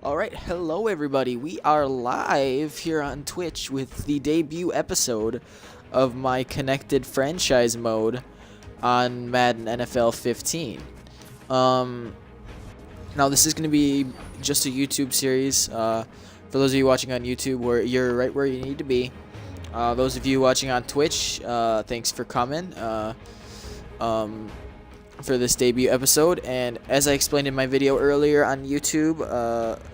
Alright, hello everybody. We are live here on Twitch with the debut episode of my connected franchise mode on Madden NFL 15. Now this is going to be just a YouTube series. For those of you watching on YouTube, where you're right where you need to be. Those of you watching on Twitch, thanks for coming. For this debut episode, and as I explained in my video earlier on YouTube,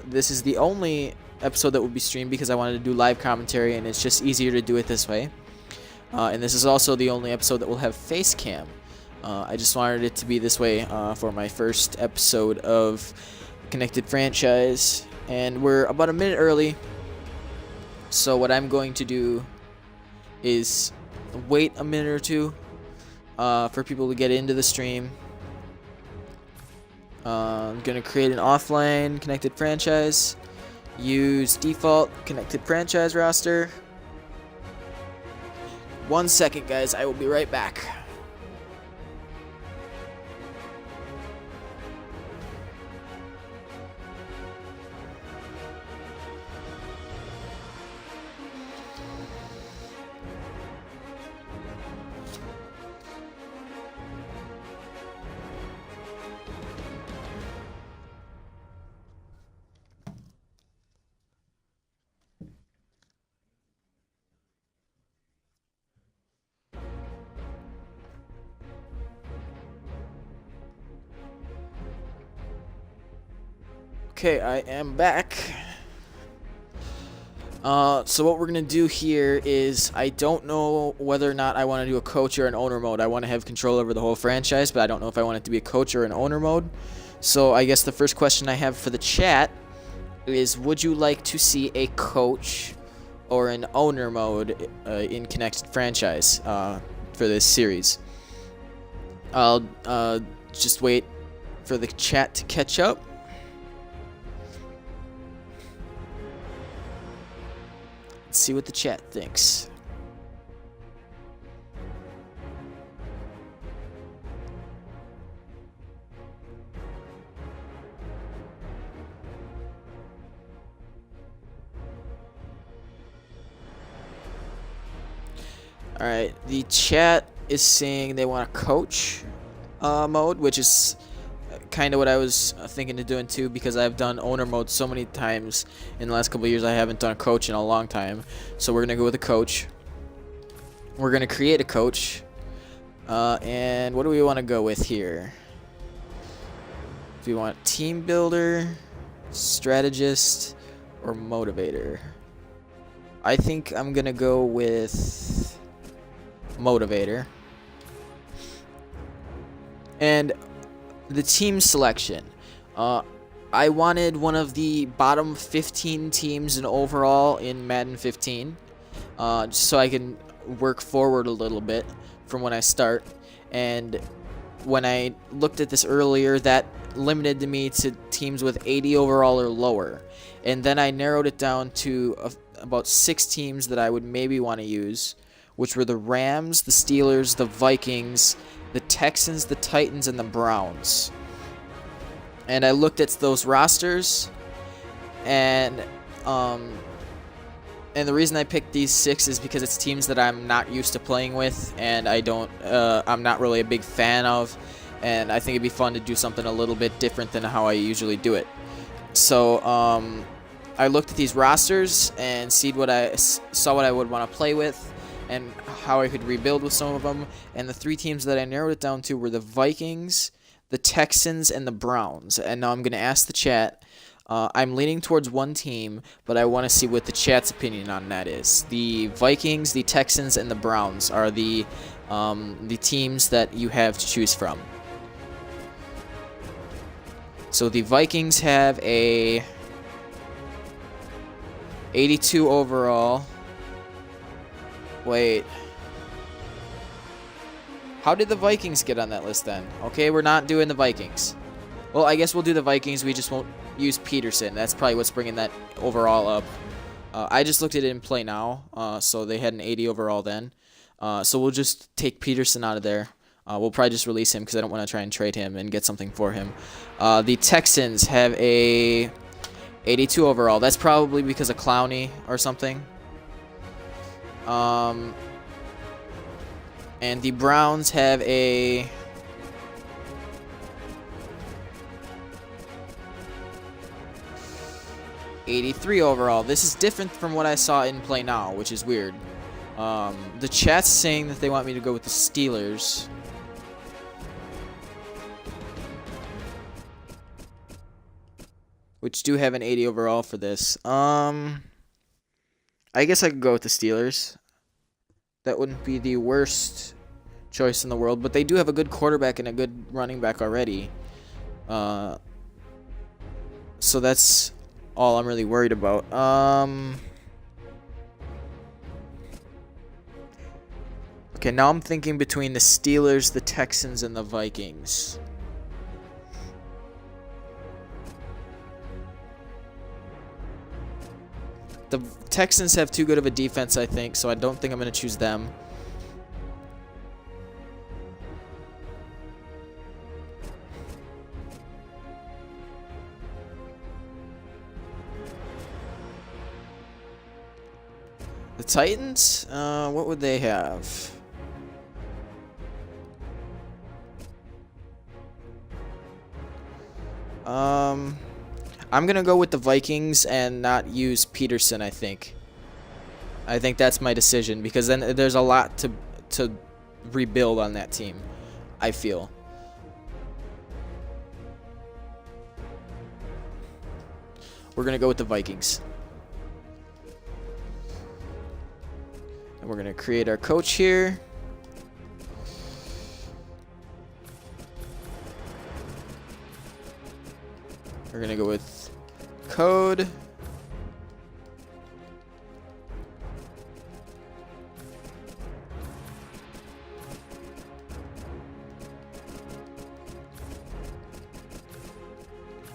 this is the only episode that will be streamed because I wanted to do live commentary and it's just easier to do it this way. And this is also the only episode that will have face cam. I just wanted it to be this way for my first episode of Connected Franchise, and we're about a minute early, so what I'm going to do is wait a minute or two for people to get into the stream. I'm going to create an offline connected franchise. Use default connected franchise roster. 1 second, guys. I will be right back. Okay, I am back. So what we're going to do here is, I don't know whether or not I want to do a coach or an owner mode. I want to have control over the whole franchise, but I don't know if I want it to be a coach or an owner mode. So I guess the first question I have for the chat is, would you like to see a coach or an owner mode in Connected Franchise for this series? I'll just wait for the chat to catch up. See what the chat thinks. Alright, the chat is saying they want a coach mode, which is kind of what I was thinking of doing too, because I've done owner mode so many times in the last couple of years. I haven't done a coach in a long time, so we're gonna go with a coach. We're gonna create a coach, and what do we want to go with here? Do we want team builder, strategist, or motivator? I think I'm gonna go with motivator. And the team selection. I wanted one of the bottom 15 teams in overall in Madden 15, just so I can work forward a little bit from when I start. And when I looked at this earlier, that limited me to teams with 80 overall or lower. And then I narrowed it down to about 6 teams that I would maybe want to use, which were the Rams, the Steelers, the Vikings, the Texans, the Titans, and the Browns. And I looked at those rosters, and the reason I picked these 6 is because it's teams that I'm not used to playing with, and I'm not really a big fan of, and I think it'd be fun to do something a little bit different than how I usually do it. So I looked at these rosters and saw what I would want to play with, and how I could rebuild with some of them. And the 3 teams that I narrowed it down to were the Vikings, the Texans, and the Browns. And now I'm going to ask the chat. I'm leaning towards one team, but I want to see what the chat's opinion on that is. The Vikings, the Texans, and the Browns are the teams that you have to choose from. So the Vikings have a 82 overall. Wait. How did the Vikings get on that list then? Okay, we're not doing the Vikings. Well, I guess we'll do the Vikings. We just won't use Peterson. That's probably what's bringing that overall up. I just looked at it in play now. So they had an 80 overall then. So we'll just take Peterson out of there. We'll probably just release him because I don't want to try and trade him and get something for him. The Texans have a 82 overall. That's probably because of Clowney or something. And the Browns have a... '83 overall. This is different from what I saw in Play Now, which is weird. The chat's saying that they want me to go with the Steelers. Which do have an 80 overall for this. I guess I could go with the Steelers. That wouldn't be the worst choice in the world, but they do have a good quarterback and a good running back already. So that's all I'm really worried about. Okay, now I'm thinking between the Steelers, the Texans, and the Vikings. The Texans have too good of a defense, I think, so I don't think I'm going to choose them. The Titans? What would they have? I'm going to go with the Vikings and not use Peterson, I think. I think that's my decision, because then there's a lot to rebuild on that team, I feel. We're going to go with the Vikings. And we're going to create our coach here. We're going to go with code.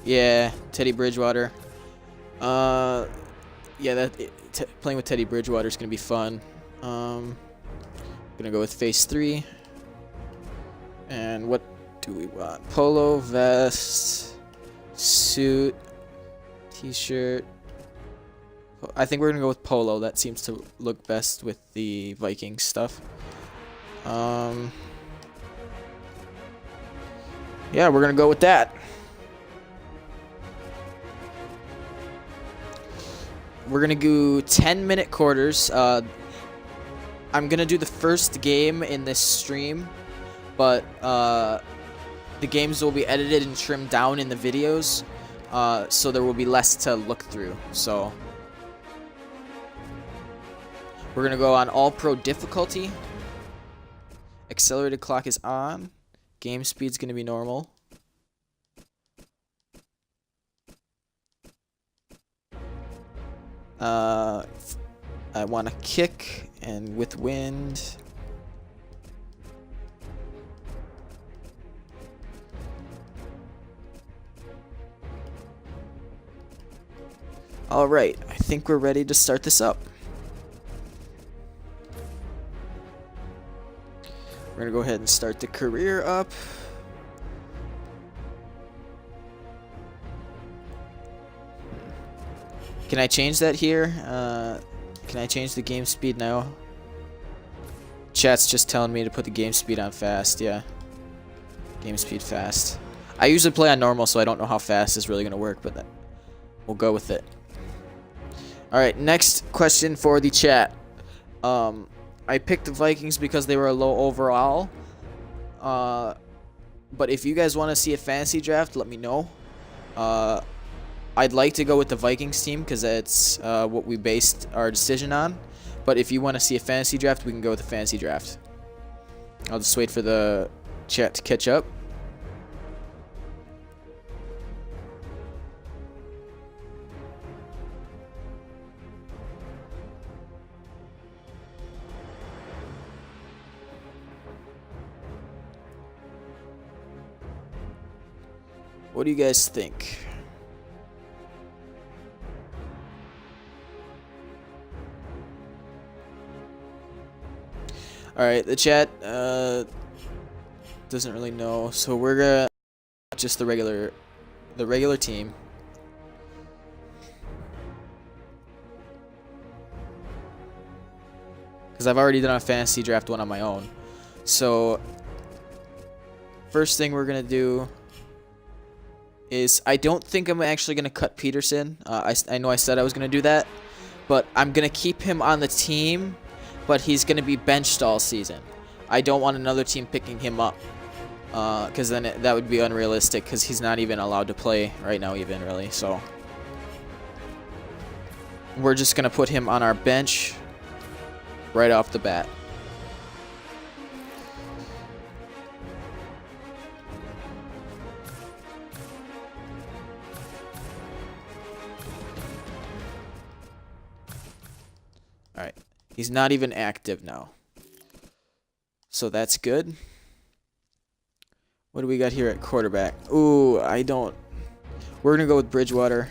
Yeah, Teddy Bridgewater. Yeah, playing with Teddy Bridgewater is going to be fun. Going to go with phase 3. And what do we want? Polo, vest, suit, t-shirt. I think we're going to go with polo. That seems to look best with the Vikings stuff. Yeah, we're going to go with that. We're going to do 10-minute quarters. I'm going to do the first game in this stream, but the games will be edited and trimmed down in the videos, so there will be less to look through. So we're going to go on all-pro difficulty. Accelerated clock is on. Game speed's going to be normal. I want to kick and with wind. All right, I think we're ready to start this up. We're going to go ahead and start the career up. Can I change that here? Can I change the game speed now? Chat's just telling me to put the game speed on fast. Yeah. Game speed fast. I usually play on normal, so I don't know how fast is really going to work, but we'll go with it. Alright, next question for the chat. I picked the Vikings because they were a low overall. But if you guys want to see a fantasy draft, let me know. I'd like to go with the Vikings team because it's what we based our decision on. But if you want to see a fantasy draft, we can go with the fantasy draft. I'll just wait for the chat to catch up. What do you guys think? Alright, the chat doesn't really know, so we're gonna just the regular team. because I've already done a fantasy draft one on my own. So first thing we're gonna do is, I don't think I'm actually gonna cut Peterson. I know I said I was gonna do that, but I'm gonna keep him on the team, but he's gonna be benched all season. I don't want another team picking him up, because then that would be unrealistic, because he's not even allowed to play right now even, really. So we're just gonna put him on our bench right off the bat. Alright, he's not even active now, so that's good. What do we got here at quarterback? Ooh, we're gonna go with Bridgewater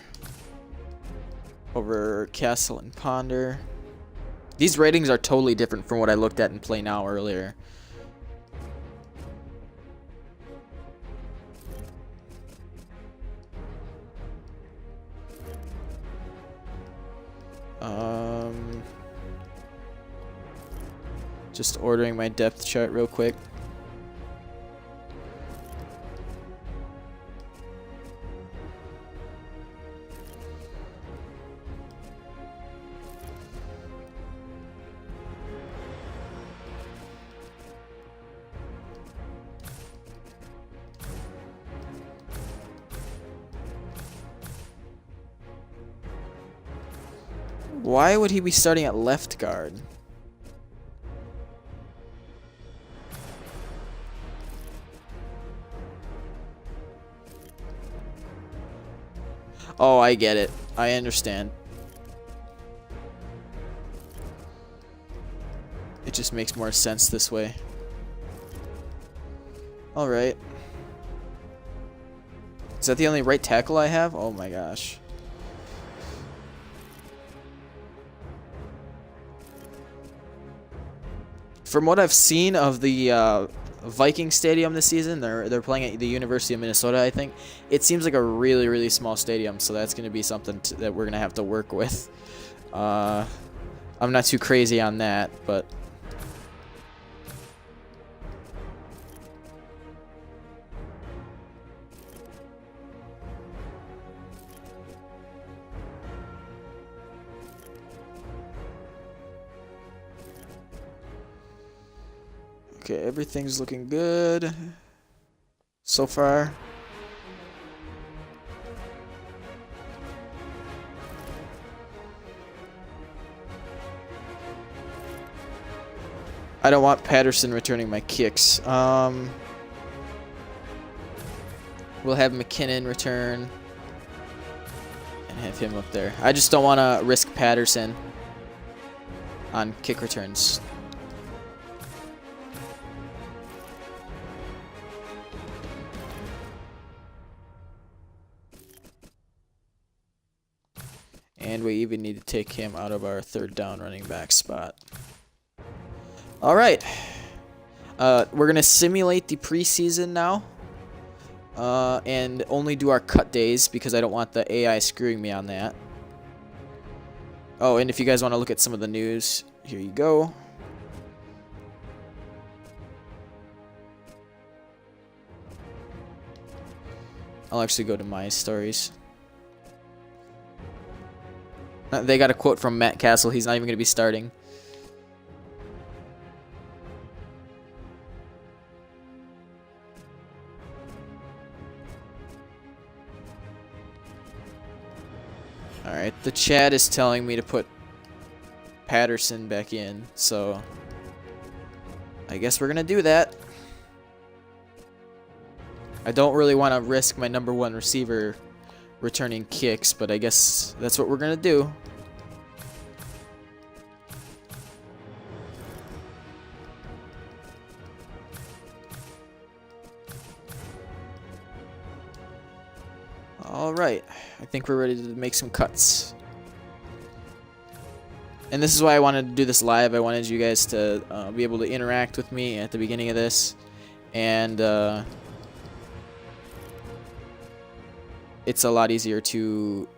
over Castle and Ponder. These ratings are totally different from what I looked at in Play Now earlier. Just ordering my depth chart real quick. Why would he be starting at left guard? Oh, I get it. I understand. It just makes more sense this way. Alright. Is that the only right tackle I have? Oh my gosh. From what I've seen of the Vikings stadium this season, they're playing at the University of Minnesota, I think. It seems like a really, really small stadium, so that's going to be something that we're going to have to work with. I'm not too crazy on that, but... Okay, everything's looking good so far. I don't want Patterson returning my kicks. We'll have McKinnon return and have him up there. I just don't want to risk Patterson on kick returns. And we even need to take him out of our third down running back spot. Alright. We're going to simulate the preseason now. And only do our cut days because I don't want the AI screwing me on that. Oh, and if you guys want to look at some of the news, here you go. I'll actually go to my stories. They got a quote from Matt Castle. He's not even going to be starting. Alright, the chat is telling me to put Patterson back in, so I guess we're going to do that. I don't really want to risk my #1 receiver returning kicks, but I guess that's what we're going to do. Alright, I think we're ready to make some cuts. And this is why I wanted to do this live. I wanted you guys to be able to interact with me at the beginning of this. And it's a lot easier to...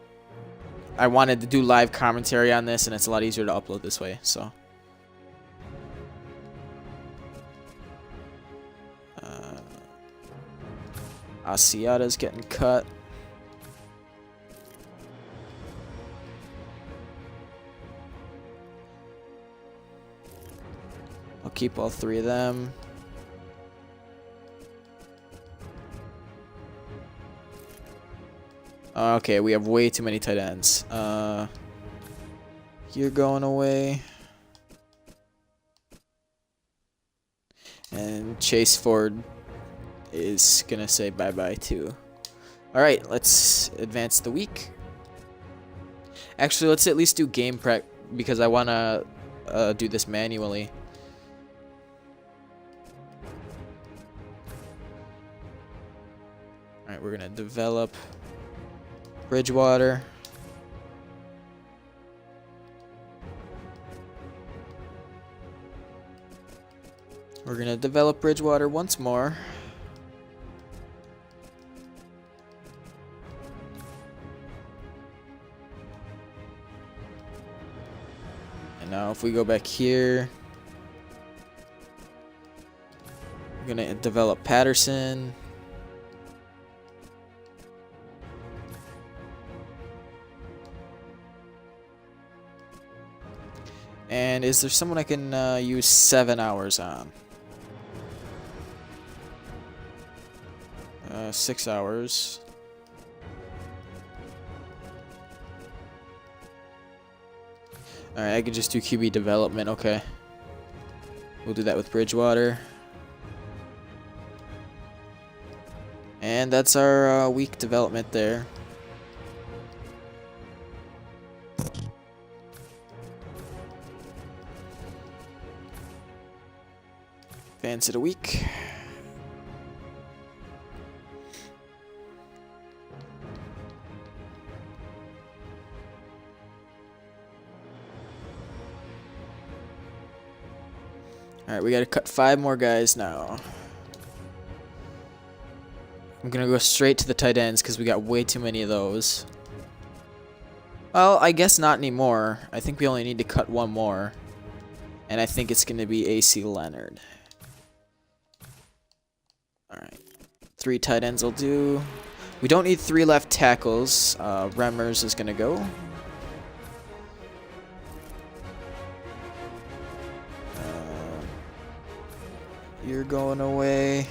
I wanted to do live commentary on this, and it's a lot easier to upload this way, so... Asiata's getting cut. I'll keep all three of them. Okay, we have way too many tight ends. You're going away. And Chase Ford is gonna say bye-bye too. Alright, let's advance the week. Actually, let's at least do game prep because I wanna do this manually. Alright, we're gonna develop Bridgewater. We're gonna develop Bridgewater once more. And now if we go back here, we're gonna develop Patterson. And is there someone I can use 7 hours on? 6 hours. Alright, I could just do QB development. Okay. We'll do that with Bridgewater. And that's our week development there. Advance it a week. Alright, we gotta cut 5 more guys now. I'm gonna go straight to the tight ends because we got way too many of those. Well, I guess not anymore. I think we only need to cut 1 more. And I think it's gonna be AC Leonard. Alright. 3 tight ends will do. We don't need 3 left tackles. Remmers is gonna go. You're going away.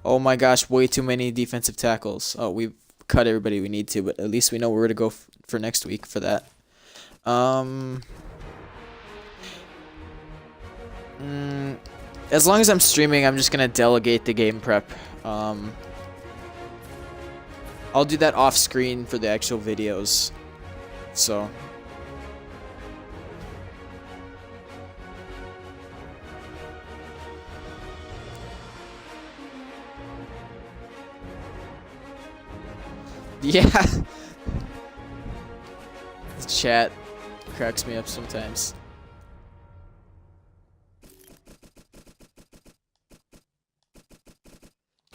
Oh my gosh, way too many defensive tackles. Oh, we've cut everybody we need to, but at least we know where to go for next week for that. As long as I'm streaming, I'm just gonna delegate the game prep. I'll do that off screen for the actual videos. So. Yeah. The chat cracks me up sometimes.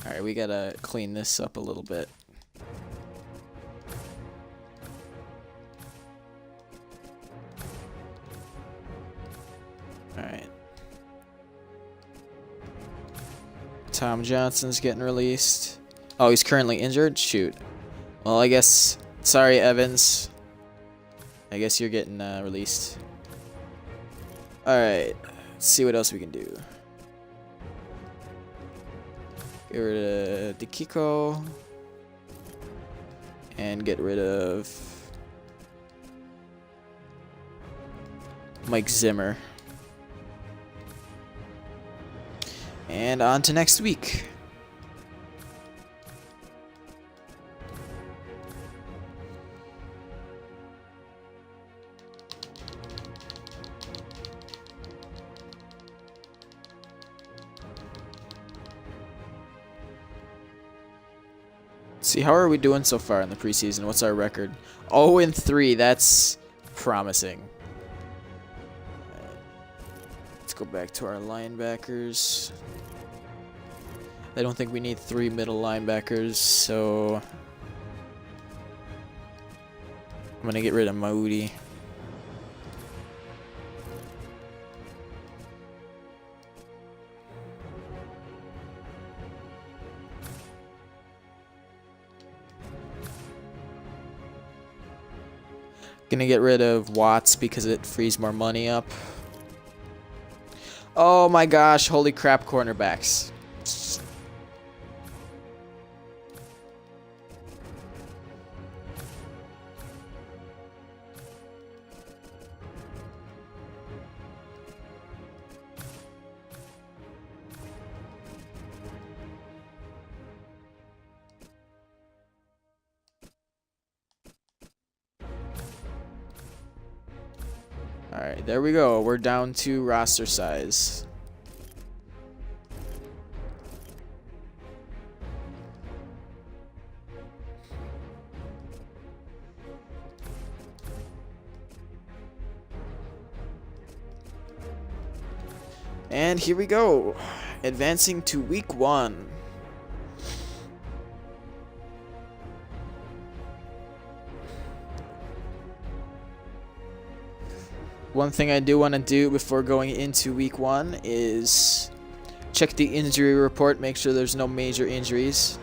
Alright, we gotta clean this up a little bit. Alright. Tom Johnson's getting released. Oh, he's currently injured? Shoot. Well, I guess... Sorry, Evans. I guess you're getting released. Alright. Let's see what else we can do. Get rid of Dekiko. And get rid of... Mike Zimmer. And on to next week. See, how are we doing so far in the preseason? What's our record? 0-3. That's promising. Let's go back to our linebackers. I don't think we need 3 middle linebackers, so I'm gonna get rid of Moody. Gonna get rid of Watts because it frees more money up. Oh my gosh, holy crap, cornerbacks. Alright, there we go. We're down to roster size. And here we go. Advancing to week 1. One thing I do want to do before going into week 1 is check the injury report, make sure there's no major injuries.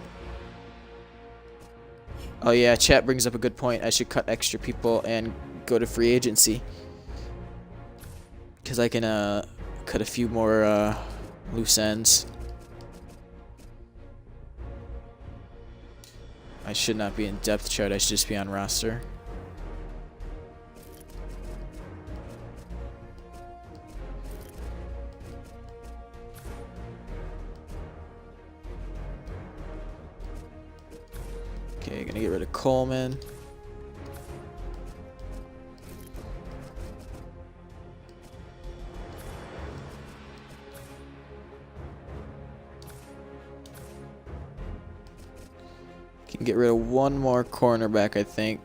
Oh yeah, chat brings up a good point. I should cut extra people and go to free agency, because I can cut a few more loose ends. I should not be in depth chart, I should just be on roster. Okay, gonna get rid of Coleman. Can get rid of one more cornerback, I think.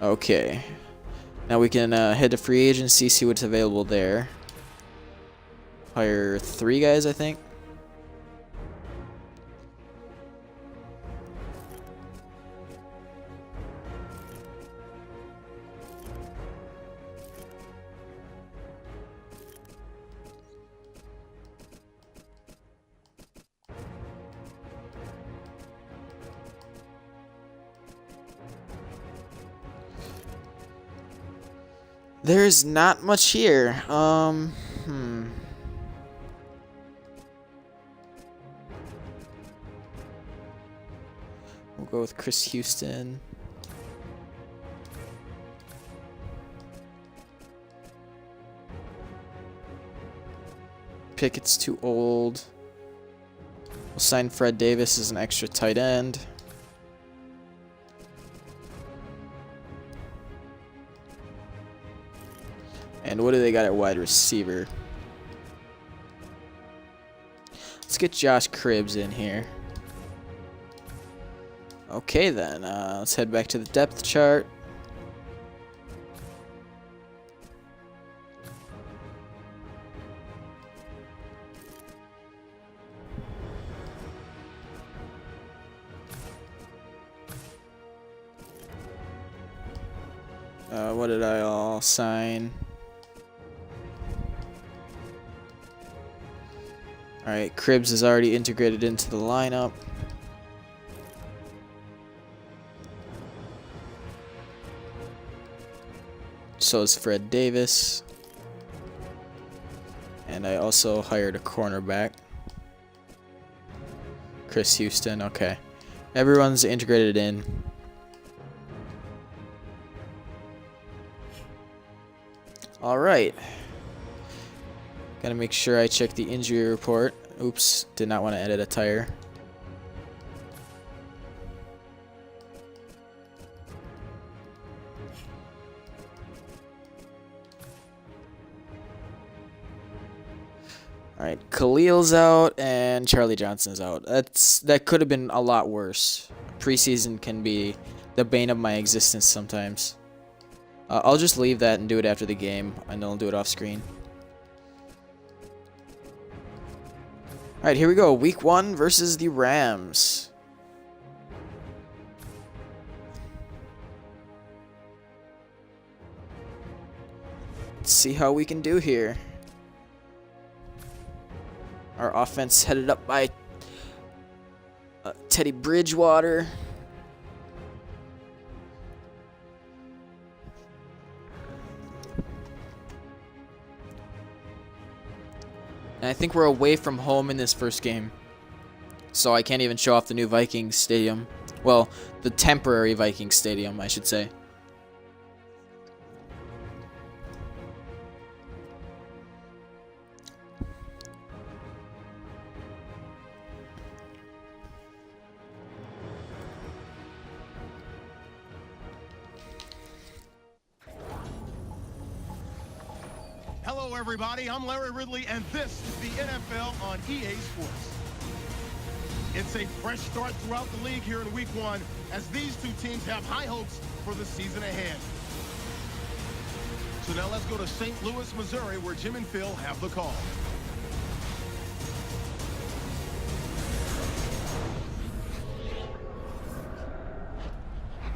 Okay. Now we can head to free agency, see what's available there. Hire 3 guys, I think. There's not much here. We'll go with Chris Houston. Pickett's too old. We'll sign Fred Davis as an extra tight end. And what do they got at wide receiver? Let's get Josh Cribbs in here. Okay then, let's head back to the depth chart. What did I all sign? Alright, Cribbs is already integrated into the lineup. So is Fred Davis. And I also hired a cornerback. Chris Houston, okay. Everyone's integrated in. Alright. Gotta make sure I check the injury report. Oops, did not want to edit a tire. Alright, Khalil's out and Charlie Johnson's out. That could have been a lot worse. Preseason can be the bane of my existence sometimes. I'll just leave that and do it after the game, and I'll do it off screen. Alright, here we go. Week 1 versus the Rams. Let's see how we can do here. Our offense headed up by Teddy Bridgewater. And I think we're away from home in this first game. So I can't even show off the new Vikings stadium. Well, the temporary Vikings stadium, I should say. Hello, everybody. I'm Larry Ridley, and this is the NFL on EA Sports. It's a fresh start throughout the league here in Week 1, as these two teams have high hopes for the season ahead. So now let's go to St. Louis, Missouri, where Jim and Phil have the call.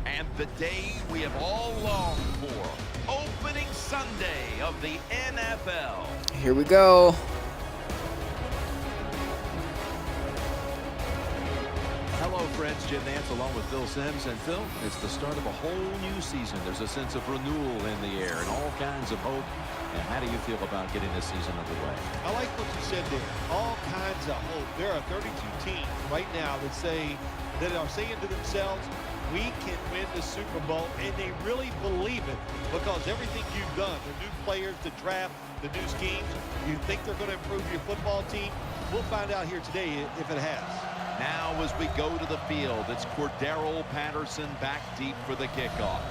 And the day we have all longed for. Opening Sunday of the NFL. Here we go. Hello, friends. Jim Nance along with Phil Simms. And Phil, it's the start of a whole new season. There's a sense of renewal in the air and all kinds of hope. And how do you feel about getting this season underway? I like what you said there. All kinds of hope. There are 32 teams right now that are saying to themselves, we can win the Super Bowl, and they really believe it because everything you've done, the new players, the draft, the new schemes, you think they're going to improve your football team? We'll find out here today if it has. Now as we go to the field, it's Cordero Patterson back deep for the kickoff.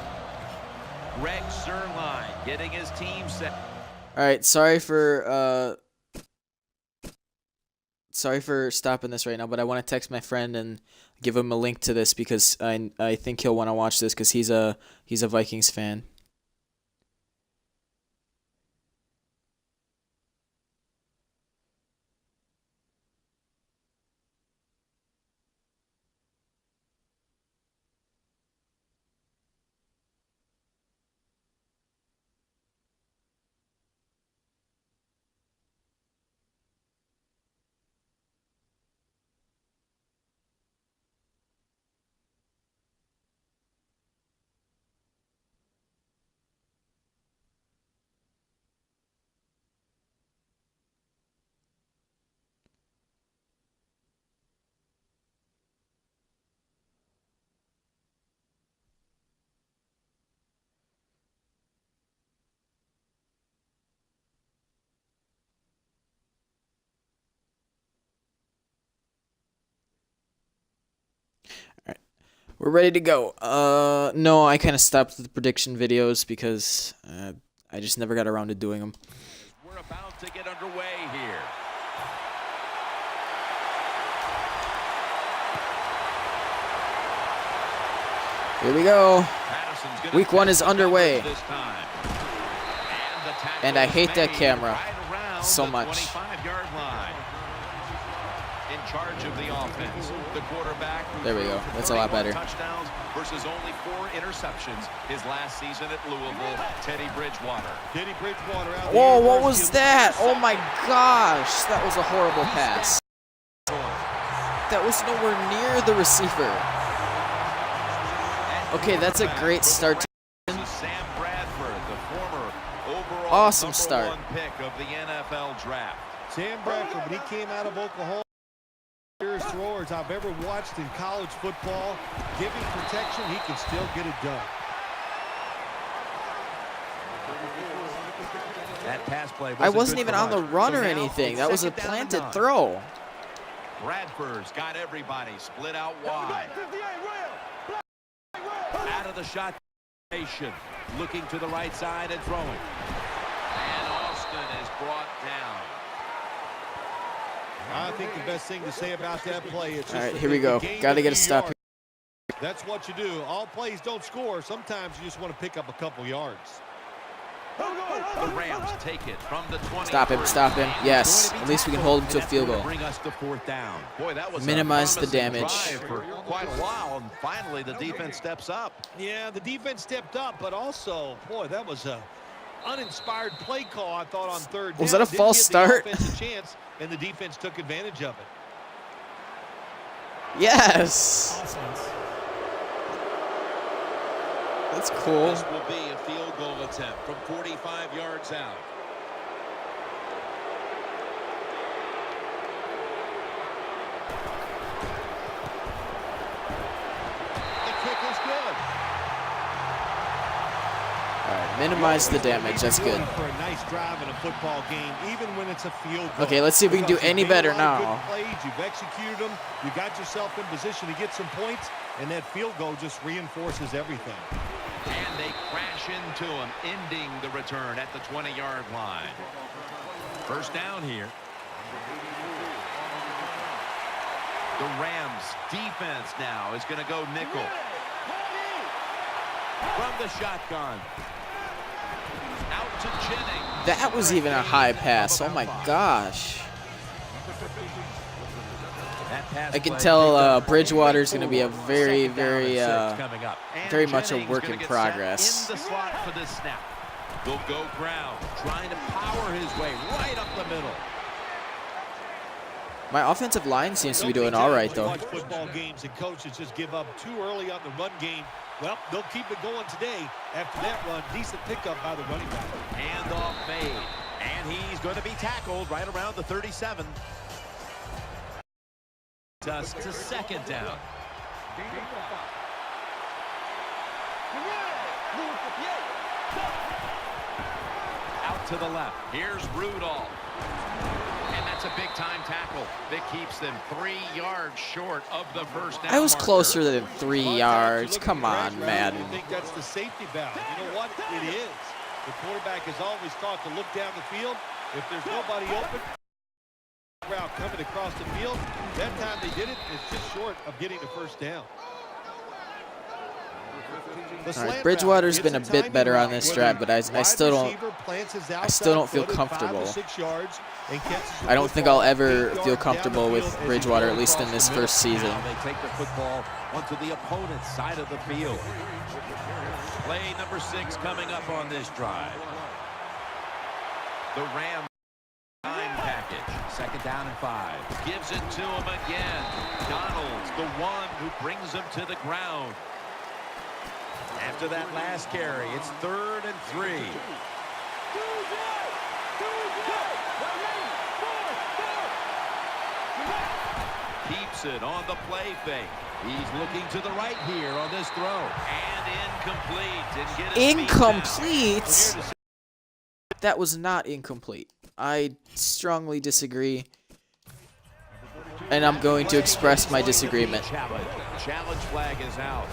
Greg Zuerlein getting his team set. All right, sorry for stopping this right now, but I want to text my friend and give him a link to this because I think he'll want to watch this because he's a Vikings fan. We're ready to go. No, I kind of stopped the prediction videos because I just never got around to doing them. We're about to get underway here. Here we go. Week 1 is underway. And I hate that camera so much. In charge of the offense, the quarterback. There we go. That's a lot better. Touchdowns versus only 4 interceptions his last season at Louisville. Teddy Bridgewater. Teddy Bridgewater out. Whoa, what was that? Oh my gosh, that was a horrible pass. That was nowhere near the receiver. Okay, that's a great start to Sam Bradford, the former overall awesome start. #1 pick of the NFL draft. Sam Bradford, when he came out of Oklahoma, throwers I've ever watched in college football. Giving protection, he can still get it done. That pass play I wasn't even on the run or anything. That was a planted throw. Bradford's got everybody split out wide. Out of the shot nation, looking to the right side and throwing. And Austin is brought down. I think the best thing to say about that play is all right, here we go. Got to get a stop here. That's what you do. All plays don't score. Sometimes you just want to pick up a couple yards. The Rams take it from the 20. Stop him, stop him. Yes, at least we can hold him to a field goal. Bring us to 4th down. Boy, that was Minimize a the promising damage. drive for quite a while, and finally the defense steps up. Yeah, the defense stepped up, but also, boy, that was a uninspired play call, I thought, on 3rd down. Was that a Didn't false give start? The offense a chance, and the defense took advantage of it. Yes. That's cool. This will be a field goal attempt from 45 yards out. The kick is good. All right, minimize the damage. That's good. For a nice drive in a football game, even when it's a field goal. Okay, let's see if we can do Because you've any made a better lot of now. good plays, you've executed them, you got yourself in position to get some points, and that field goal just reinforces everything. And they crash into him, ending the return at the 20-yard line. First down here. The Rams defense now is going to go nickel. From the shotgun. Out to Jennings. That was even a high pass. Oh my gosh. I can tell Bridgewater's going to be a very much a work in progress. In the slot for this snap. They'll go ground, trying to power his way right up the middle. My offensive line seems to be doing all right, though. Watch football games and coaches just give up too early on the run game. Well, they'll keep it going today. After that run, decent pickup by the running back. Handoff made, and he's going to be tackled right around the 37. Us to 2nd down. Out to the left. Here's Rudolph. And that's a big-time tackle that keeps them 3 yards short of the first down. I was marker. closer than 3 yards. Come on, Madden. You think that's the safety valve. You know what? It is. The quarterback is always taught to look down the field. If there's nobody open, route coming across the field, that time they did it. It's just short of getting the first down. All right, Bridgewater's been a bit better on this drive, but I still don't feel comfortable. I don't think I'll ever feel comfortable with Bridgewater, at least in this first season. Now they take the football onto the opponent's side of the field. Play number 6 coming up on this drive. The Rams time package. 2nd down and 5. Gives it to him again. Donald's the one who brings him to the ground. After that last carry, it's 3rd and 3. Keeps it on the play fake. He's looking to the right here on this throw. And incomplete. Didn't get his feet down. Incomplete? That was not incomplete. I strongly disagree. And I'm going to express my disagreement. Challenge flag is out.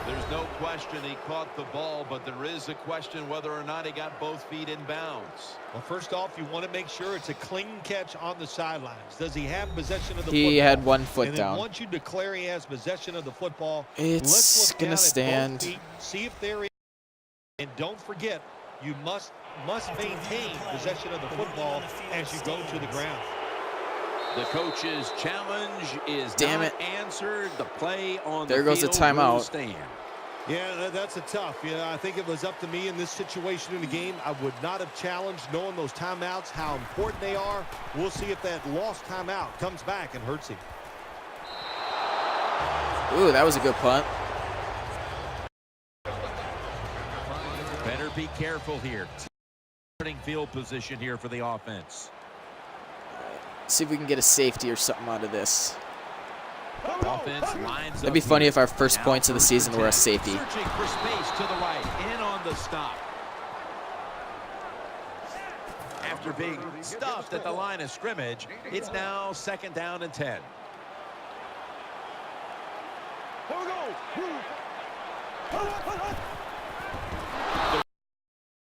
There's no question he caught the ball, but there is a question whether or not he got both feet in bounds. Well, first off, you want to make sure it's a clean catch on the sidelines. Does he have possession of the football? He had 1 foot and down. then once you declare he has possession of the football, It's let's look gonna down at stand. both feet, see if they're in. And don't forget, you must maintain possession of the football as you go to the ground. The coach's challenge is Damn not it. answered. The play on There the goes the field will timeout. stand. Yeah, that's a tough. Yeah, I think if it was up to me in this situation in the game, I would not have challenged, knowing those timeouts, how important they are. We'll see if that lost timeout comes back and hurts him. Ooh, that was a good punt. Better be careful here. Starting field position here for the offense. See if we can get a safety or something out of this. Offense lines That'd be up funny here. if our first Now points of the 1st season and were a 10. safety. Searching for space to the right. In on the stop. After being stuffed at the line of scrimmage, it's now 2nd down and 10.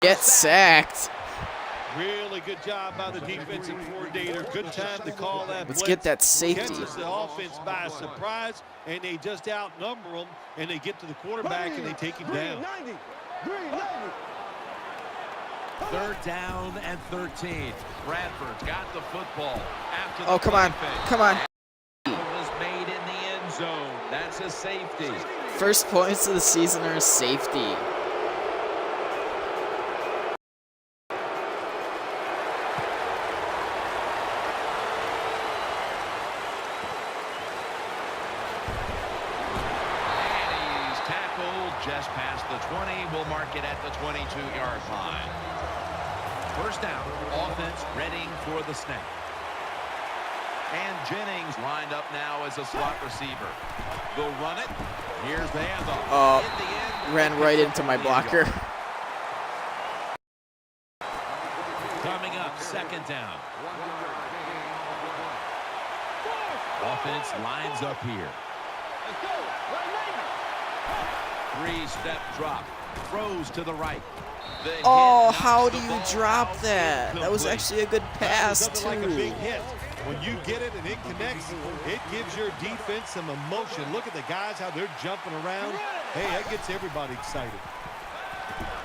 Get sacked. Really good job by the defensive coordinator. Good time to call that Let's blitz. get that safety. Catches the offense by surprise, and they just outnumber them, and they get to the quarterback, and they take him down. 3rd down and 13. Bradford's got the football after the Oh, come on. Come on. It was made in the end zone. That's a safety. First points of the season are a safety. Just past the 20. We'll mark it at the 22-yard line. First down. Offense readying for the snap. And Jennings lined up now as a slot receiver. They'll run it. Here's the handoff. In the end, Ran right into my blocker. Coming up, 2nd down. Offense lines up here. 3-step drop. Throws to the right. Oh, how do you drop that? That was actually a good pass, too. Like a big hit. When you get it and it connects, it gives your defense some emotion. Look at the guys, how they're jumping around. Hey, that gets everybody excited.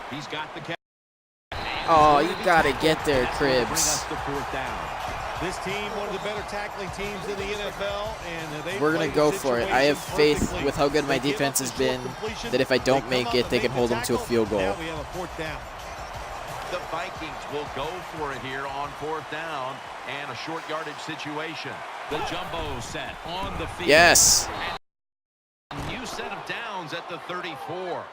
He's got the catch. Oh, you got to get there, Bring us Cribs. to 4th down. This team, one of the better tackling teams in the NFL, and they We're going to go for it. I have faith with how good my defense has been that if I don't make it, they can hold them to a field goal. Now we have a 4th down. The Vikings will go for it here on 4th down and a short yardage situation. The jumbo set on the field. Yes. And new set of downs at the 34.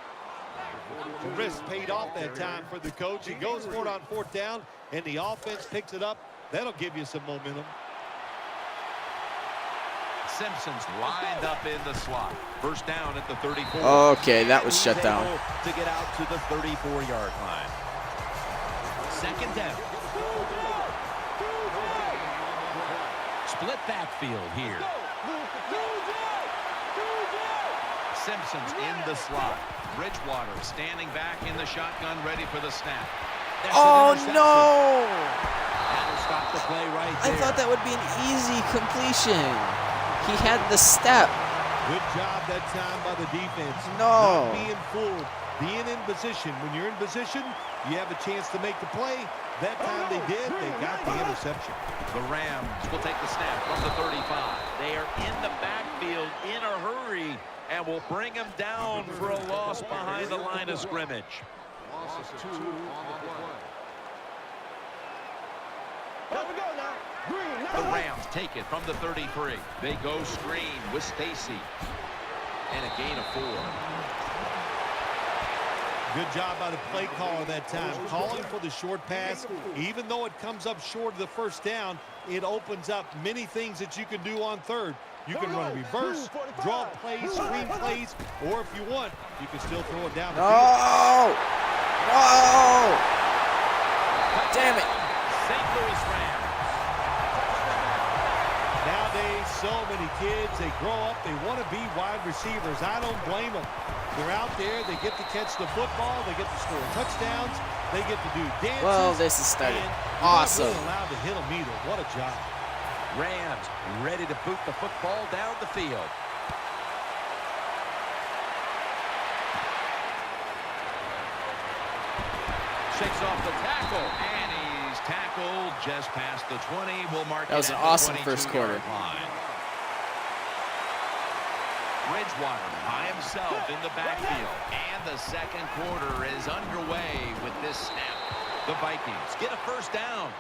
The risk paid off that time for the coach. He goes for it on 4th down, and the offense picks it up. That'll give you some momentum. Simpson's lined up in the slot. First down at the 34. Okay, that was shut down. To get out to the 34-yard line. 2nd down. Split backfield here. Simpson's in the slot. Bridgewater standing back in the shotgun, ready for the snap. Oh, no. That'll stop the play right I there. thought that would be an easy completion. He had the step. Good job that time by the defense. No. Not being fooled. Being in position. When you're in position, you have a chance to make the play. That time they did. They got the interception. The Rams will take the snap from the 35. They are in the backfield in a hurry and will bring him down for a loss behind the line of scrimmage. Loss of 2 on the play. The Rams take it from the 33. They go screen with Stacy. And a gain of 4. Good job by the play caller that time. Calling for the short pass. Even though it comes up short of the first down, it opens up many things that you can do on 3rd. You can run a reverse, draw plays, screen plays, or if you want, you can still throw it down the field. No. No. Damn it. St. Louis Rams. Nowadays, so many kids, they grow up, they want to be wide receivers. I don't blame them. They're out there, they get to catch the football, they get to score touchdowns, they get to do dances. Well, this is started. And Awesome. you're not really allowed to hit them either. What a job. Rams ready to boot the football down the field. Shakes off the tackle, and he's tackled just past the 20. We'll mark That was it an at the awesome first 22-yard quarter. line. Bridgewater by himself in the backfield, and the 2nd quarter is underway with this snap. The Vikings get a first down.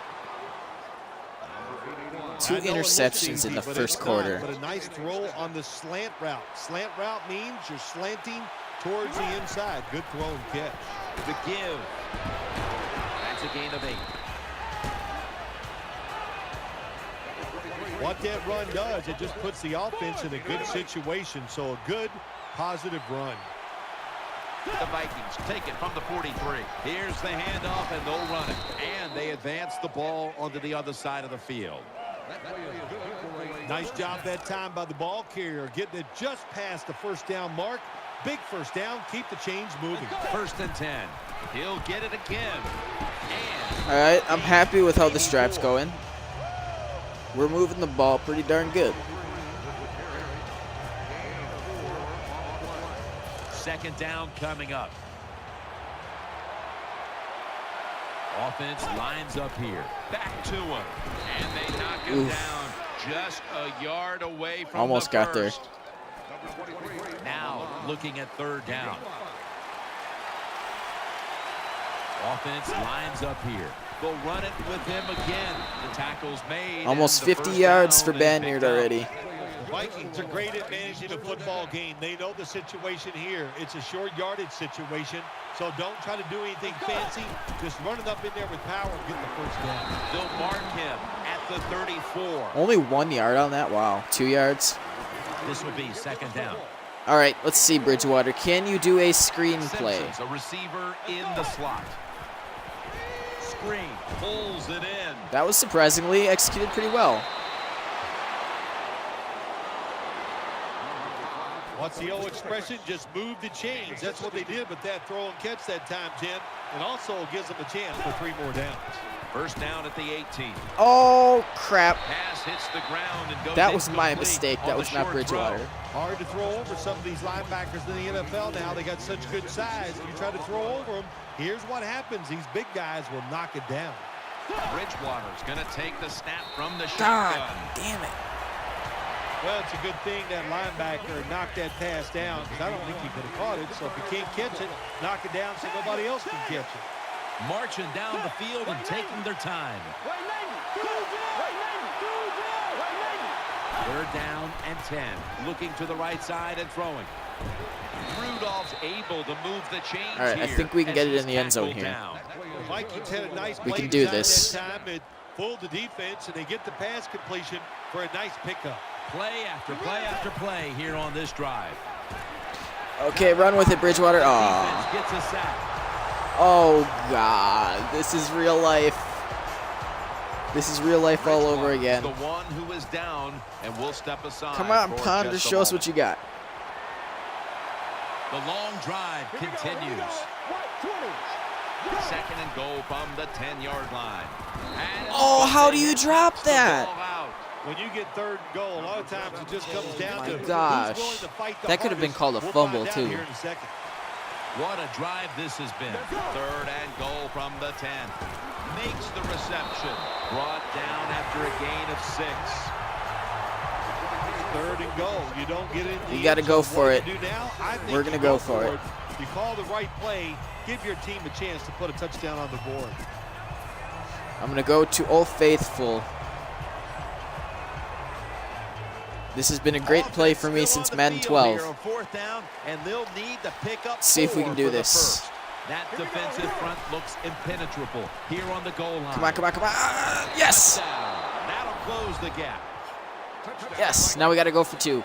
2 I know it looks interceptions easy, in the but first it's quarter. not, but a nice throw on the slant route. Slant route means you're slanting towards the inside. Good throw and catch. The give. That's a gain of 8. What that run does, it just puts the offense in a good situation. So a good, positive run. The Vikings take it from the 43. Here's the handoff, and they'll run it. And they advance the ball onto the other side of the field. Nice job that time by the ball carrier, getting it just past the first down mark. Big first down, keep the chains moving. 1st and 10. He'll get it again. And All right, I'm happy with how this drive's going. We're moving the ball pretty darn good. Second down coming up. Offense lines up here. Back to him. And they knock him down just a yard away from Almost got there. Now looking at third down. Offense lines up here. They'll run it with him again. The tackle's made. Almost 50 yards for Banyard already. The Vikings are great at managing a football game. They know the situation here. It's a short yardage situation, so don't try to do anything fancy. Just run it up in there with power and get the first down. They'll mark him at the 34. Only 1 yard on that? Wow. 2 yards. This will be second down. All right, let's see, Bridgewater. Can you do a screen play? Simpson's a receiver in the slot. Screen, pulls it in. That was surprisingly executed pretty well. What's the old expression? Just move the chains. That's what they did with that throw and catch that time, Jen. And also gives them a chance for 3 more downs. First down at the 18. Oh, crap. Pass hits the ground and goes That was my incomplete mistake. on That the was not short Bridgewater. throw. Hard to throw over some of these linebackers in the NFL now. They got such good size. You try to throw over them, here's what happens. These big guys will knock it down. Bridgewater's going to take the snap from the God shotgun. damn it. Well, it's a good thing that linebacker knocked that pass down because I don't think he could have caught it. So if you can't catch it, knock it down so nobody else can catch it. Marching down the field and taking their time. Third down and 10. Looking to the right side and throwing. Rudolph's able to move the chains. All right, I think we can get it in the end zone here. The Vikings had a nice We play can do design this. that time. It fooled the defense, and they get the pass completion for a nice pickup. Play after play after play here on this drive. Okay, run with it, Bridgewater. Defense Oh, gets a sack. oh God. This is real life. This is real life all over again. The one who is down, and we'll step aside. Come on, for Ponder, just a show us moment. what you got. The long drive continues. Second and goal from the 10-yard line. And Oh, how do you drop knocks the that? ball out. When you get third and goal, a lot of times it just comes down to gosh. who's willing to fight the That could have been hardest. called a We'll fumble, find out too. here in a second. What a drive this has been. Third and goal from the 10. Makes the reception. Brought down after a gain of 6. Third and goal. You don't get it. You got to go for it. We're going to go for it. You call the right play. Give your team a chance to put a touchdown on the board. I'm going to go to Old Faithful. This has been a great play for me since Madden 12. See if we can do this. That defensive front looks impenetrable here on the goal line. Come on, come on, come on. Ah, yes! That'll close the gap. Yes, now we got to go for 2. The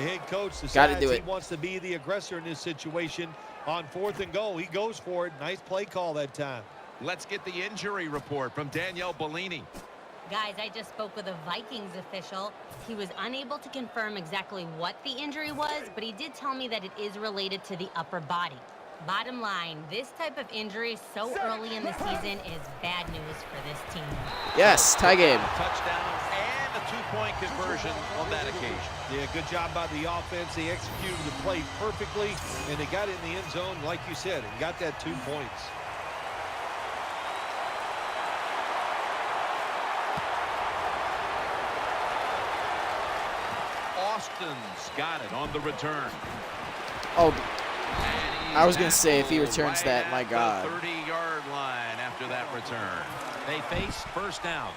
head coach Gotta decides do he it. wants to be the aggressor in this situation on 4th and goal. He goes for it. Nice play call that time. Let's get the injury report from Danielle Bellini. Guys, I just spoke with a Vikings official. He was unable to confirm exactly what the injury was, but he did tell me that it is related to the upper body. Bottom line, this type of injury so early in the season is bad news for this team. Yes, tie game. Touchdown and a 2-point conversion on that occasion. Yeah, good job by the offense. They executed the play perfectly, and they got in the end zone, like you said, and got that 2 points. Austin's got it on the return. Oh, And I was going he's to say, if he at returns right that, my at God. the 30-yard line after that return. They face first down.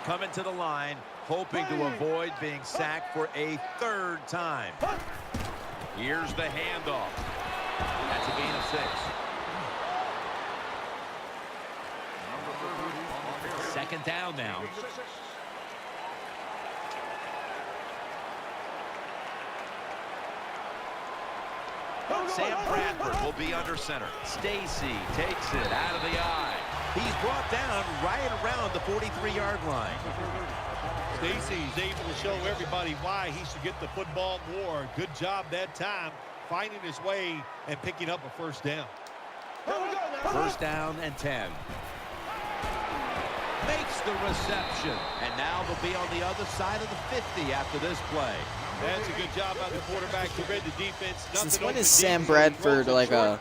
Coming to the line, hoping to avoid being sacked for a 3rd time. Here's the handoff. That's a gain of 6. Second down now. Sam Bradford will be under center. Stacy takes it out of the eye. He's brought down right around the 43-yard line. Stacy's able to show everybody why he should get the football more. Good job that time, finding his way and picking up a first down. First down and 10. Makes the reception. And now they'll be on the other side of the 50 after this play. That's a good job by the quarterback to read the defense. Since when is Sam Bradford like a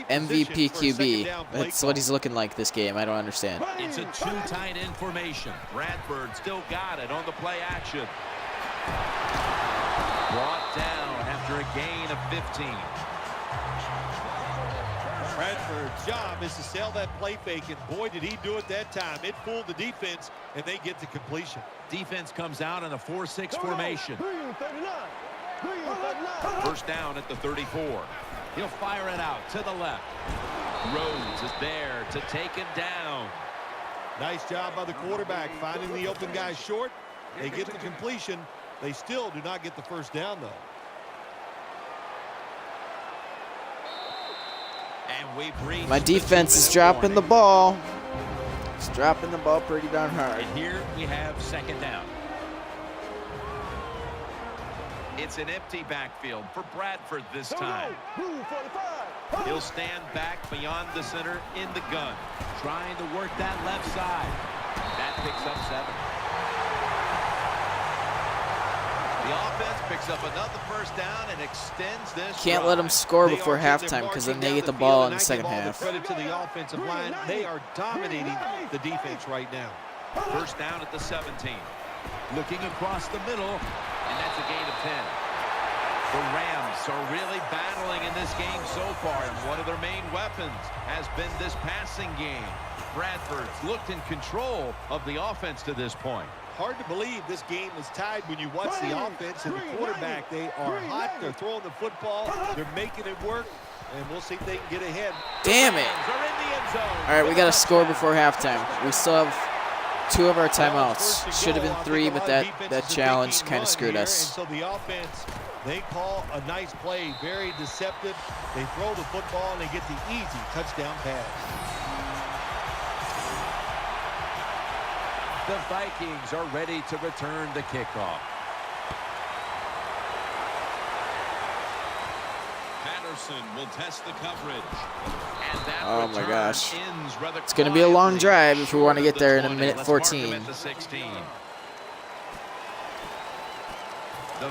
MVP QB? That's what he's looking like this game. I don't understand. It's a two tight end formation. Bradford still got it on the play action. Brought down after a gain of 15. Bradford's job is to sell that play fake, and boy, did he do it that time. It fooled the defense, and they get the completion. Defense comes out in a 4-6 formation. First down at the 34. He'll fire it out to the left. Rhodes is there to take him down. Nice job by the quarterback finding the open guy short. They get the completion. They still do not get the first down, though. My defense is dropping the ball. It's dropping the ball pretty darn hard. And here we have second down. It's an empty backfield for Bradford this time. He'll stand back beyond the center in the gun, trying to work that left side. That picks up 7. The offense picks up another first down and extends this. Can't let them score before halftime because then they get the ball in the second half. Credit to the offensive line. They are dominating the defense right now. First down at the 17. Looking across the middle, and that's a gain of 10. The Rams are really battling in this game so far, and one of their main weapons has been this passing game. Bradford's looked in control of the offense to this point. Hard to believe this game is tied when you watch the offense and the quarterback. They are hot. They're throwing the football. They're making it work, and we'll see if they can get ahead. Damn it. All right, we got to score before halftime. We still have 2 of our timeouts. Should have been 3, but that challenge kind of screwed us. And so the offense, they call a nice play, very deceptive. They throw the football, and they get the easy touchdown pass. The Vikings are ready to return the kickoff. Patterson will test the coverage. And that oh my gosh. Ends it's going to be a long drive if we want to get there in a minute 14. The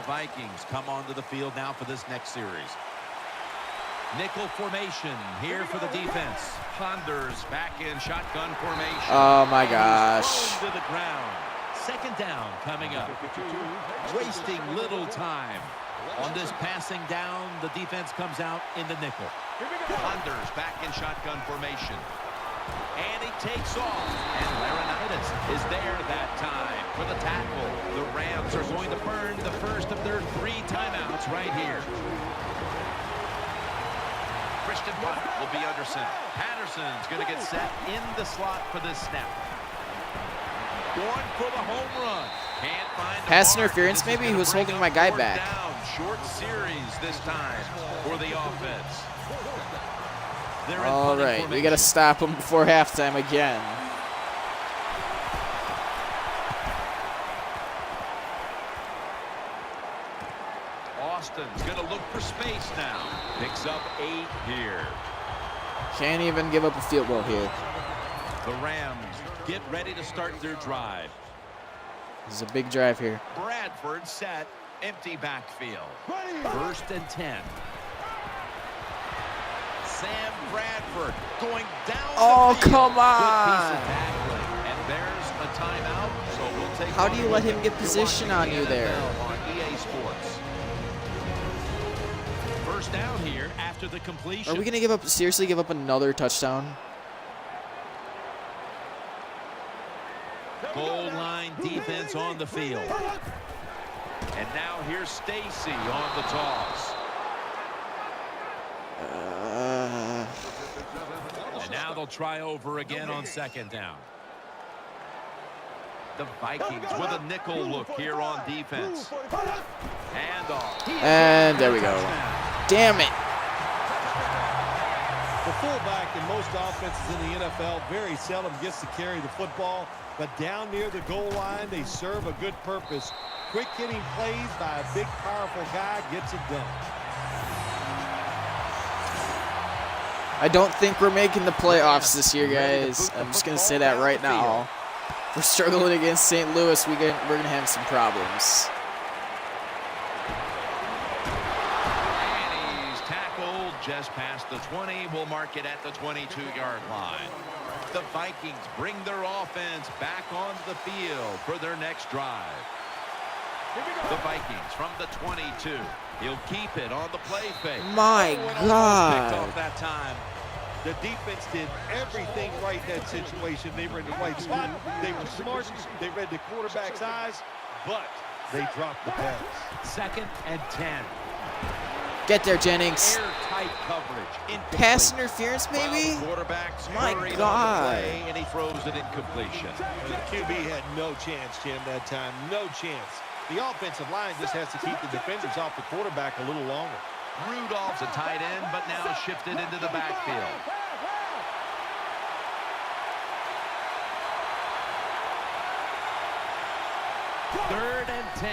Vikings come onto the field now for this next series. Nickel formation here for the defense. Ponders back in shotgun formation. Oh my gosh. To the ground. Second down coming up. Wasting little time. On this passing down, the defense comes out in the nickel. Ponders back in shotgun formation. And he takes off. And Laurinaitis is there that time for the tackle. The Rams are going to burn the first of their 3 timeouts right here. Christian Watt will be under center. Patterson's going to get set in the slot for this snap. Going for the home run. Can't find pass interference maybe? Who's holding my guy back? Down. Short series this time for the offense. All right, we got to stop them before halftime again. Austin's going to look for space now. Picks up 8 here. Can't even give up a field goal here. The Rams get ready to start their drive. This is a big drive here. Bradford set, empty backfield. First and 10. Sam Bradford going down. Oh, the field. come on. Good piece of tackling. And there's a timeout. So we'll take. How do you let him get position on you there? On EA Sports. First down here after the completion. Are we going to seriously give up another touchdown? Goal line defense on the field. And now here's Stacy on the toss. And now they'll try over again on second down. The Vikings with a nickel look here on defense. Handoff. And there we go. Damn it. The fullback in most offenses in the NFL very seldom gets to carry the football, but down near the goal line, they serve a good purpose. Quick hitting plays by a big, powerful guy gets it done. I don't think we're making the playoffs this year, guys. I'm just going to say that right now. If we're struggling against St. Louis, we're going to have some problems. And he's tackled just past the 20. We'll mark it at the 22-yard line. The Vikings bring their offense back onto the field for their next drive. The Vikings from the 22. He'll keep it on the play fake. My God. Picked off that time. The defense did everything right in that situation. They were in the right spot. They were smart. They read the quarterback's eyes, but they dropped the pass. 2nd and 10. Get there, Jennings. Airtight coverage. Pass interference, maybe? Quarterback's My hurried on the God. play, and he throws it incompletion. The QB had no chance, Jim, that time. No chance. The offensive line just has to keep the defenders off the quarterback a little longer. Rudolph's a tight end, but now shifted into the backfield. Third and 10.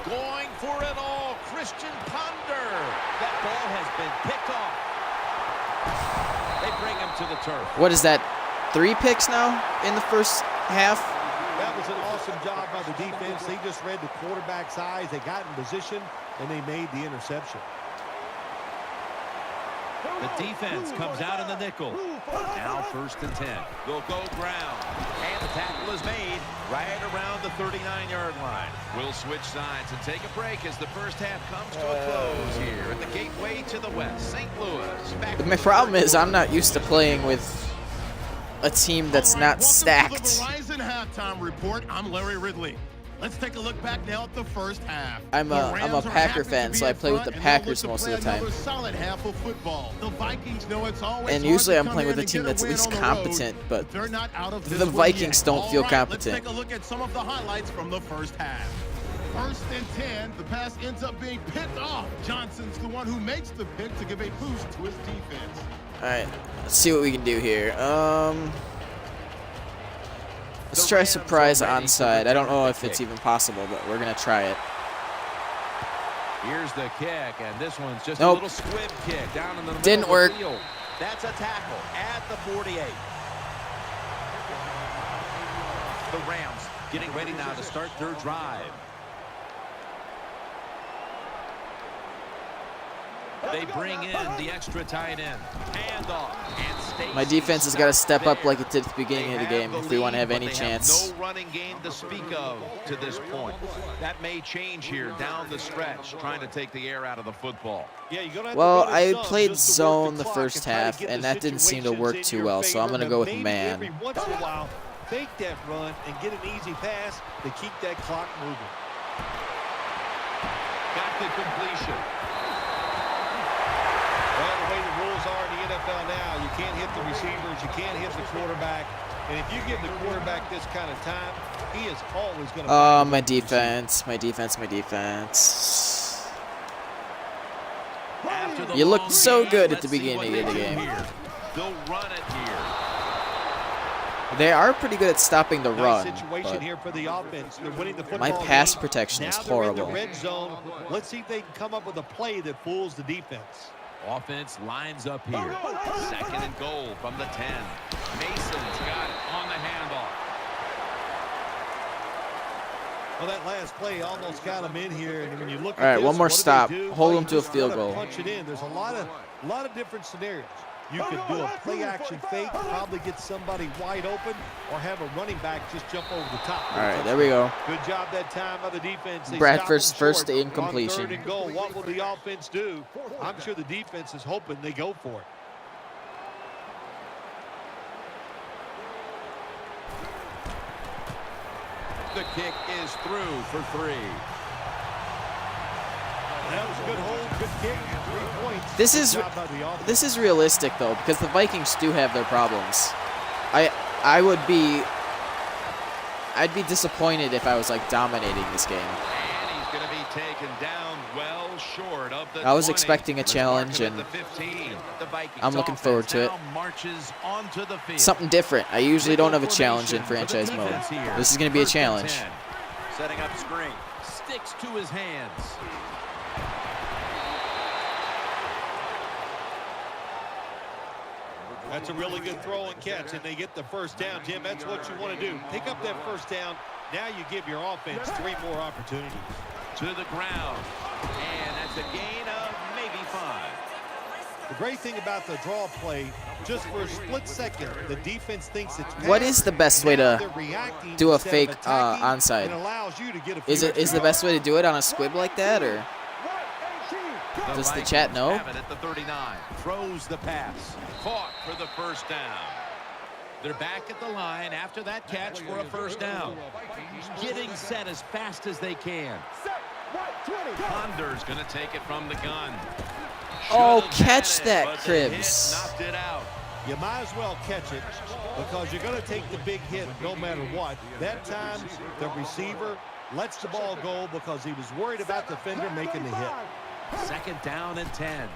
Going for it all, Christian Ponder. That ball has been picked off. They bring him to the turf. What is that? 3 picks now in the first half? That was an awesome job by the defense. They just read the quarterback's eyes. They got in position, and they made the interception. The defense comes out in the nickel. Now 1st and 10. They'll go ground. And the tackle is made right around the 39-yard line. We'll switch sides and take a break as the first half comes to a close here at the gateway to the west. St. Louis. Back My problem is I'm not used to playing with a team that's not stacked. Welcome to the Verizon halftime report. I'm Larry Ridley. Let's take a look back now at the first half. I'm a Packer fan, so I play with the Packers most of the time. Solid half of football. The Vikings know it's always And hard usually to I'm come playing in with a and team get that's at win least on the competent, road, but they're not out of this the one Vikings yet. don't feel All right, competent. Let's take a look at some of the highlights from the first half. 1st and 10, the pass ends up being picked off. Johnson's the one who makes the pick to give a boost to his defense. all right, let's see what we can do here. Let's try surprise onside. I don't know if it's even possible, but we're gonna try it. Here's the kick, and this one's just Nope. a little squib kick down in the middle Didn't of work. the field. That's a tackle at the 48. The Rams getting ready now to start their drive. They bring in the extra tight end. Handoff. And My defense has got to step up like it did at the beginning of the game if we want to have any chance. No running game to speak of to this point. That may change here down the stretch, trying to take the air out of the football. Yeah, you're gonna have Well, to go to I some played just to zone work the clock first and try to half, get and the that didn't seem to situations work in too your well, so I'm favor, going to but go with maybe man. Every once in a while, fake that run and get an easy pass to keep that clock moving. Got the completion. Well, the way the rules are in the NFL now, you can't hit the receivers, you can't hit the quarterback, and if you give the quarterback this kind of time, he is always going to. Oh, my defense. After the You looked long so game, good at the let's see beginning what of the they do game. here. They'll run it here. They are pretty good at stopping the Nice run, situation but here for the offense. They're winning the football my pass game. protection is Now they're in the horrible. red zone. Let's see if they can come up with a play that fools the defense. Offense lines up here. 2nd and goal from the 10. Mason's got it on the handoff. Well, that last play almost got them in here, and when you look All at right, this, one more what do they stop. do? Hold Well, them to a you just field gotta goal. Punch it in. There's a lot of different scenarios. You could do a play-action fake, probably get somebody wide open, or have a running back just jump over the top. All right, there we go. Good job that time by the defense. They Bradford's stopped them first short incompletion. on 3rd and goal. What will the offense do? I'm sure the defense is hoping they go for it. The kick is through for 3. That was a good hold, good kick, 3 points. This Good is job by the offense. this is realistic though, because the Vikings do have their problems. I'd be disappointed if I was like dominating this game. And he's going to be taken down well short of the I was 20. expecting a challenge, Let's mark and him at the 15. The Vikings I'm looking forward to it. offense now marches onto the field. Something different. I usually don't have a challenge in franchise mode. This is going to be a 1st and challenge. 10. Setting up screen. Sticks to his hands. 2 That's a really good throw and catch, and they get the first down, Jim. That's what you want to do. Pick up that first down. Now you give your offense 3 more opportunities. To the ground. And that's a gain of maybe 5. The great thing about the draw play, just for a split second, the defense thinks it's passed. What is the best way to do a fake onside? Is the best way to do it on a squib like that, or does the chat know? Have it at the 39. Throws the pass. Caught for the first down. They're back at the line after that catch for a first down. Getting set as fast as they can. Ponder's going to take it from the gun. Oh, catch that, Cribs. Knocked it out. You might as well catch it because you're going to take the big hit no matter what. That time, the receiver lets the ball go because he was worried about the defender making the hit. 2nd down and 10.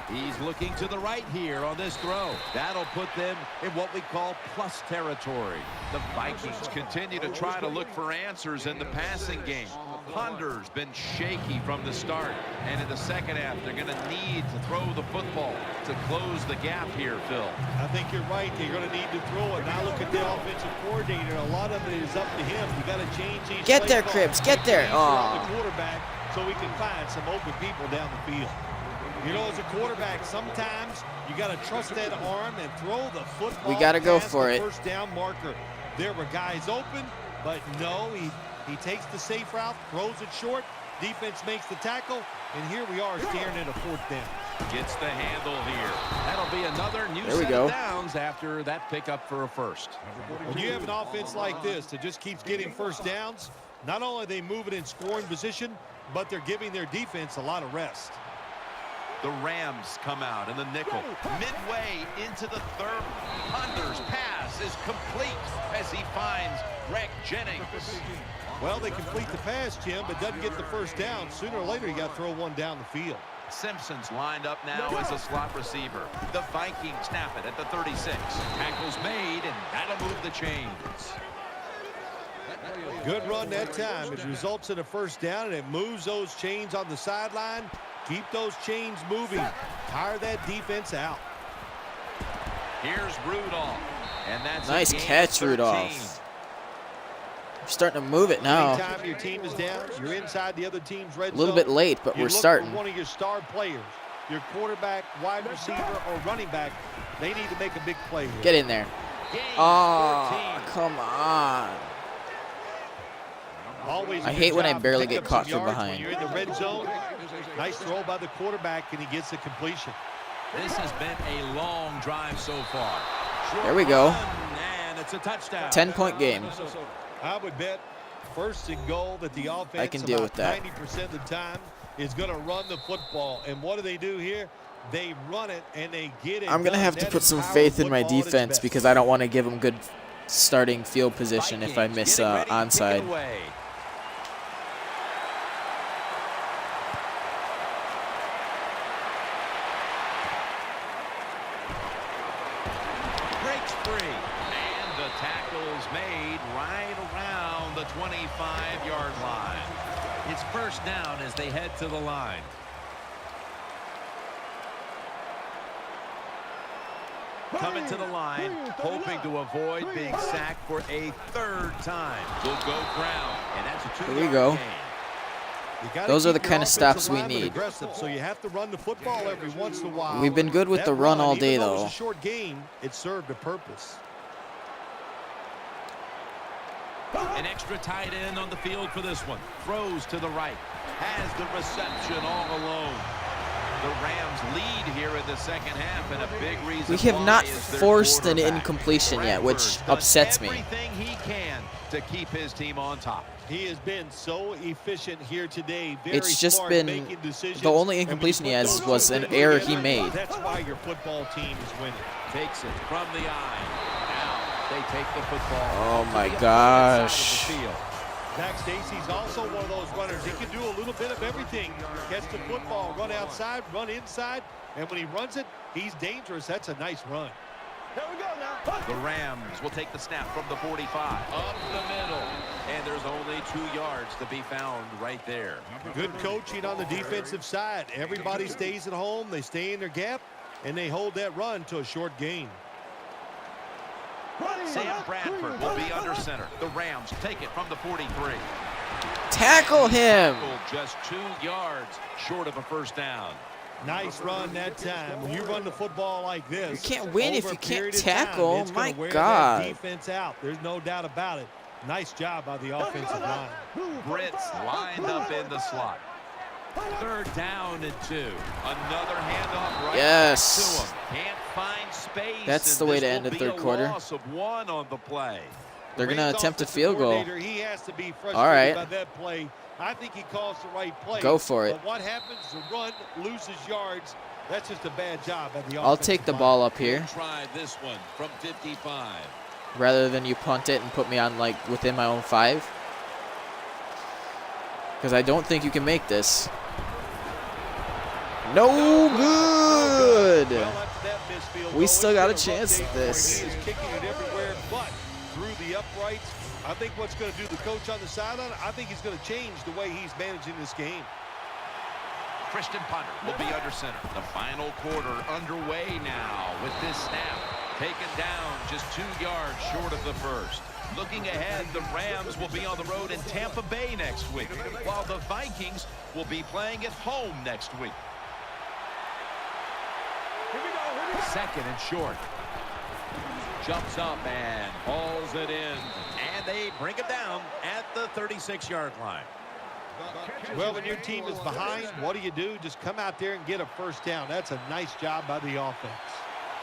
He's looking to the right here on this throw. That'll put them in what we call plus territory. The Vikings continue to try to look for answers in the passing game. Ponder's been shaky from the start. And in the second half, they're going to need to throw the football to close the gap here, Phil. I think you're right. They're going to need to throw it. Now look at the offensive coordinator. A lot of it is up to him. You got to change these. Get there, Cribs. Get there. Oh. The quarterback so we can find some open people down the field. You know, as a quarterback, sometimes you got to trust that arm and throw the football. We got to go for it. First down marker. There were guys open, but no, he takes the safe route, throws it short. Defense makes the tackle, and here we are staring at a 4th down. Gets the handle here. That'll be another new set of downs after that pickup for a first. When you have an offense like this that just keeps getting first downs, not only are they moving in scoring position, but they're giving their defense a lot of rest. The Rams come out in the nickel. Midway into the 3rd. Ponder's pass is complete as he finds Greg Jennings. Well, they complete the pass, Jim, but doesn't get the first down. Sooner or later, you got to throw one down the field. Simpson's lined up now as a slot receiver. The Vikings snap it at the 36. Tackle's made, and that'll move the chains. Good run that time. It results in a first down, and it moves those chains on the sideline. Keep those chains moving. Tire that defense out. Here's Rudolph. And that's nice catch, Rudolph. You're starting to move it now. Anytime your team is down, you're inside the other team's red zone. A little bit late, but we're starting. One of your star players, your quarterback, wide receiver, or running back, they need to make a big play here. Get in there. Oh, come on. I hate when I barely get caught from behind. When you're in the red zone, nice throw by the quarterback, and he gets the completion. This has been a long drive so far. There we go. And it's a touchdown. 10-point game. I would bet 1st and goal that the offense I can deal with that. 90% of the time is going to run the football. And what do here? They run it, and they get it. I'm going to have to put some faith in my defense because I don't want to give them good starting field position if I miss onside. Made right around the 25-yard line. It's first down as they head to the line. Coming to the line, hoping to avoid being sacked for a 3rd time. Will go ground, and that's a 2-yard Here we go. gain. Those are the kind of stops we need. So you have to run the football every once in a while. We've been good with the run all day, though. It was a short game. It served a purpose. An extra tight end on the field for this one. Throws to the right. Has the reception all alone. The Rams lead here in the second half, and a big reason we have not forced an incompletion yet, which upsets me. Everything he can to keep his team on top. He has been so efficient here today. It's just been the only incompletion he has was an error he made. That's why your football team is winning. Takes it from the eye. Now they take the football. Oh my gosh. Zach Stacy's also one of those runners. He can do a little bit of everything. Catch the football, run outside, run inside, and when he runs it, he's dangerous. That's a nice run. Here we go now. The Rams will take the snap from the 45. Up the middle. And there's only 2 yards to be found right there. Good coaching on the defensive side. Everybody stays at home. They stay in their gap, and they hold that run to a short gain. Sam Bradford will be under center. The Rams take it from the 43. Tackle him. Just 2 yards short of a first down. Nice run that time. When you run the football like this, You can't win if over you a period can't of time, tackle. it's gonna My wear God. that defense out. There's no doubt about it. Nice job by the offensive line. Brits lined up in the slot. 3rd down and 2. Another handoff right Yes. back to him. Can't find space. That's and the way this to will end the be third a quarter. Loss of 1 on the play. They're going to Great attempt a offensive field goal. coordinator. He has to be frustrated All right. by that play. I think he calls the right play. Go for it. But what happens? The run loses yards. That's just a bad job by the offensive I'll take the line. ball up here Try this one from 55. rather than you punt it and put me on like within my own 5. Because I don't think you can make this. No good. Well, after that missed field We goal, still it's got a been chance rough at day for him. this. He is kicking it everywhere but through the uprights. I think what's going to do the coach on the sideline, I think he's going to change the way he's managing this game. Christian Ponder will be under center. The final quarter underway now with this snap. Taken down just 2 yards short of the first. Looking ahead, the Rams will be on the road in Tampa Bay next week, while the Vikings will be playing at home next week. 2nd and short. Jumps up and hauls it in. And they bring it down at the 36-yard line. Well, when your team is behind, what do? Just come out there and get a first down. That's a nice job by the offense.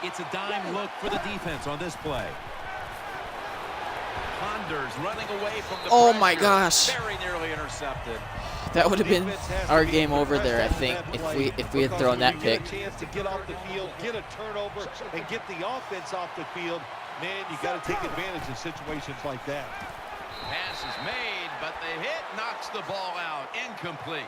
It's a dime look for the defense on this play. Ponder's running away from the Oh my pressure. gosh. Very nearly intercepted. That would have been our game over there, I think, if we had thrown that pick. Because when you get a chance to get off the field, get a turnover, and get the offense off the field, man, you got to take advantage of situations like that. Pass is made, but the hit knocks the ball out. Incomplete.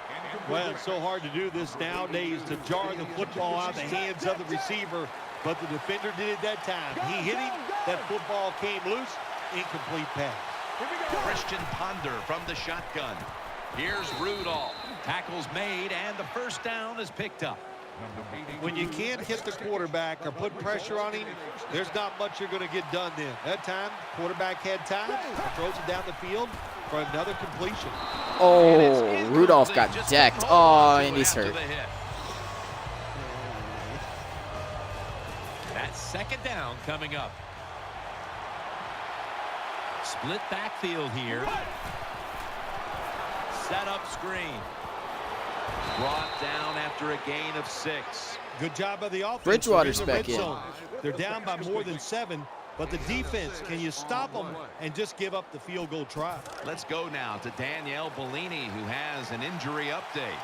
Well, it's so hard to do this nowadays, to jar the football out of the hands of the receiver, but the defender did it that time. He hit him, that football came loose, incomplete pass. Christian Ponder from the shotgun. Here's Rudolph. Tackles made, and the first down is picked up. When you can't hit the quarterback or put pressure on him, there's not much you're going to get done then. That time, quarterback had time, throws it down the field for another completion. Oh, Rudolph got decked. Oh, and he's hurt. That's 2nd down coming up. Split backfield here. Set up screen. Brought down after a gain of 6. Good job by the offense. Bridgewater's They're in the back red in. zone. They're down by more than 7, but the defense, can you stop them and just give up the field goal try? Let's go now to Danielle Bellini, who has an injury update.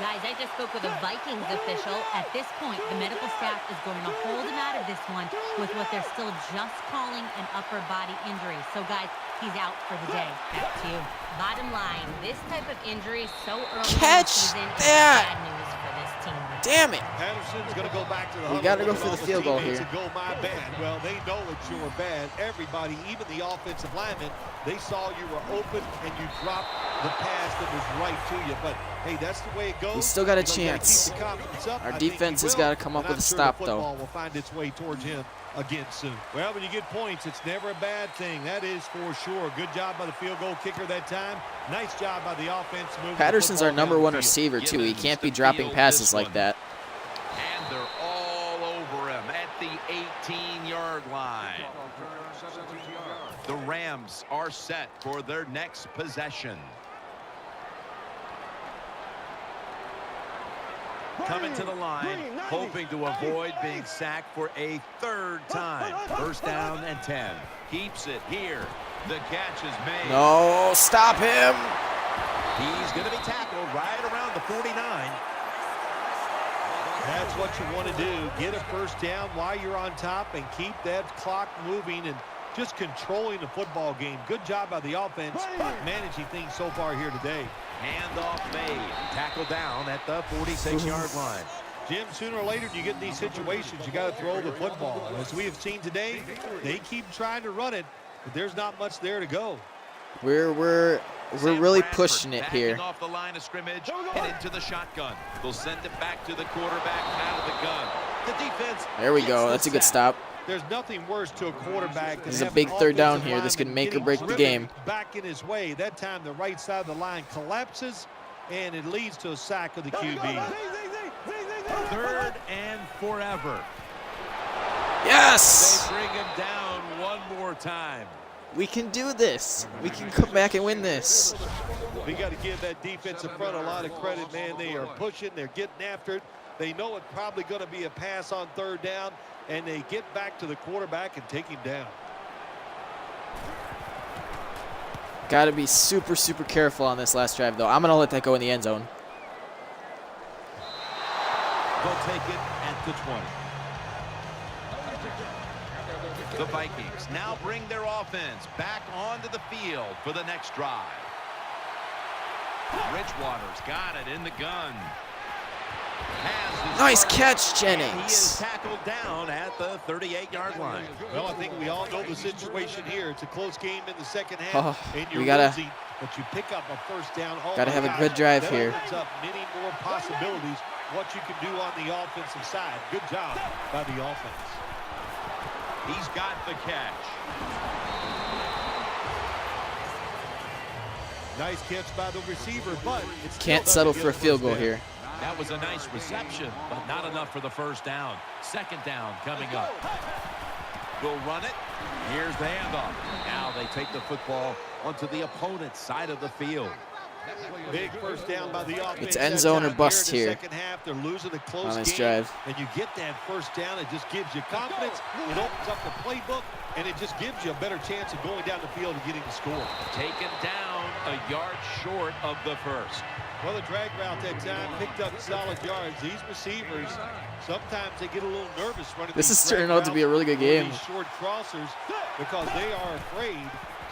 Guys, I just spoke with a Vikings official. At this point, the medical staff is going to hold him out of this one with what they're still just calling an upper body injury. So, guys, he's out for the day. Back to you. Bottom line, this type of injury so early in the Catch season is that. bad news for this team. Damn it. Patterson's going to go back to the We huddle got to go with for all the field goal teammates here. and go, my bad. Well, they know it's your bad. Everybody, even the offensive linemen, they saw you were open and you dropped the pass that was right to you. But, hey, that's the way it goes. We still got a You know, gotta chance. keep the confidence up. Our I think defense he has will, got to come up and with I'm a sure stop, the though. football will find its way towards him again soon. Well, when you get points, it's never a bad thing. That is for sure. Good job by the field goal kicker that time. Nice job by the offense. moving the Patterson's our football number down the one field. receiver, too. He Gibbons can't be to dropping field passes this like one. that. And they're all over him at the 18-yard line. The Rams are set for their next possession. Coming to the line, hoping to avoid being sacked for a 3rd time. First down and 10. Keeps it here. The catch is made. No, stop him. He's going to be tackled right around the 49. That's what you want to do. Get a first down while you're on top and keep that clock moving and just controlling the football game. Good job by the offense managing things so far here today. Handoff made. Tackle down at the 46-yard line. Jim, sooner or later you get in these situations, you got to throw the football. As we have seen today, they keep trying to run it, but there's not much there to go. We're Sam really Bradford pushing it backing here. off the line of scrimmage and into the shotgun. They'll send it back to the quarterback out of the gun. The defense. There we gets go. the That's a good sack. stop. there's nothing worse to a quarterback than This is a having big third down offensive here. This could linemen make or getting break the driven game. back in his way. That time the right side of the line collapses, and it leads to a sack of the QB. 3rd and forever. Yes! They bring him down one more time. We can do this. We can come back and win this. We got to give that defensive front a lot of credit, man. They are pushing. They're getting after it. They know it's probably going to be a pass on 3rd down, and they get back to the quarterback and take him down. Got to be super, super careful on this last drive, though. I'm going to let that go in the end zone. They'll take it at the 20. The Vikings now bring their offense back onto the field for the next drive. Bridgewater's got it in the gun. Nice catch, He is Jennings. tackled down at the 38-yard line. Well, I think we all know the situation here. It's a close game in the second half, Oh, and you're we gotta- losing, but you pick up a first down. Oh Gotta my have a gosh, good drive that here. opens up many more possibilities what you can do on the offensive side. Good job by the offense. He's got the catch. Nice catch by the receiver, but it's Can't settle for a field goal here. That was a nice reception, but not enough for the first down. 2nd down coming up. We'll run it. Here's the handoff. Now they take the football onto the opponent's side of the field. Big first down by the offense. It's end zone or bust here. here In the second half, they're losing a close on this game, drive. and you get that first down. It just gives you confidence. It opens up the playbook, and it just gives you a better chance of going down the field and getting the score. Taken down a yard short of the first. Well, the drag route that time picked up solid yards. These receivers, sometimes they get a little nervous running This these is drag turning out to be a really good routes or game. these short crossers because they are afraid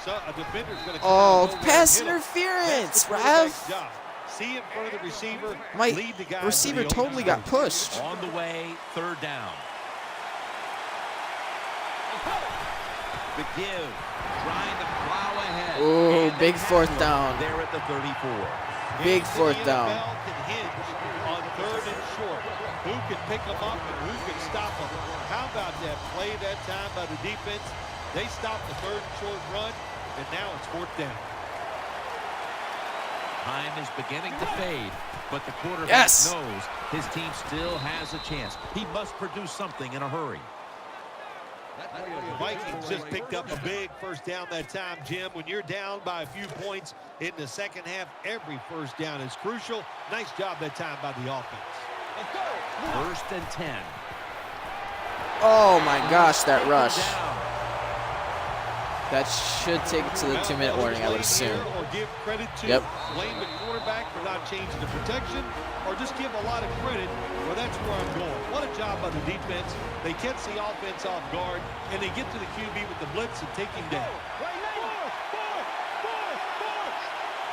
a defender's going to come Oh, out of nowhere pass and hit 'em. interference, That's the quarterback's Rev. job. See in front of the receiver, My lead the guy receiver totally got pushed. On the way, 3rd down. The give, trying to plow ahead. Ooh, And big they 4th tackle him down. there at the 34. Big Games in 4th the down. NFL can hinge on 3rd and short. Who can pick them up and who can stop them? How about that play that time by the defense? They stopped the 3rd and short run, and now it's 4th down. Time is beginning to fade, but the quarterback Yes. knows his team still has a chance. He must produce something in a hurry. The Vikings just picked up a big first down that time, Jim. When you're down by a few points in the second half, every first down is crucial. Nice job that time by the offense. 1st and 10. Oh my gosh, that rush. Down. That should take it to the 2-minute warning, I would assume. Or give credit to Yep. blame the quarterback for not changing the protection, or just give a lot of credit. Well, that's where I'm going. What a job by the defense. They catch the offense off guard, and they get to the QB with the blitz and take him down.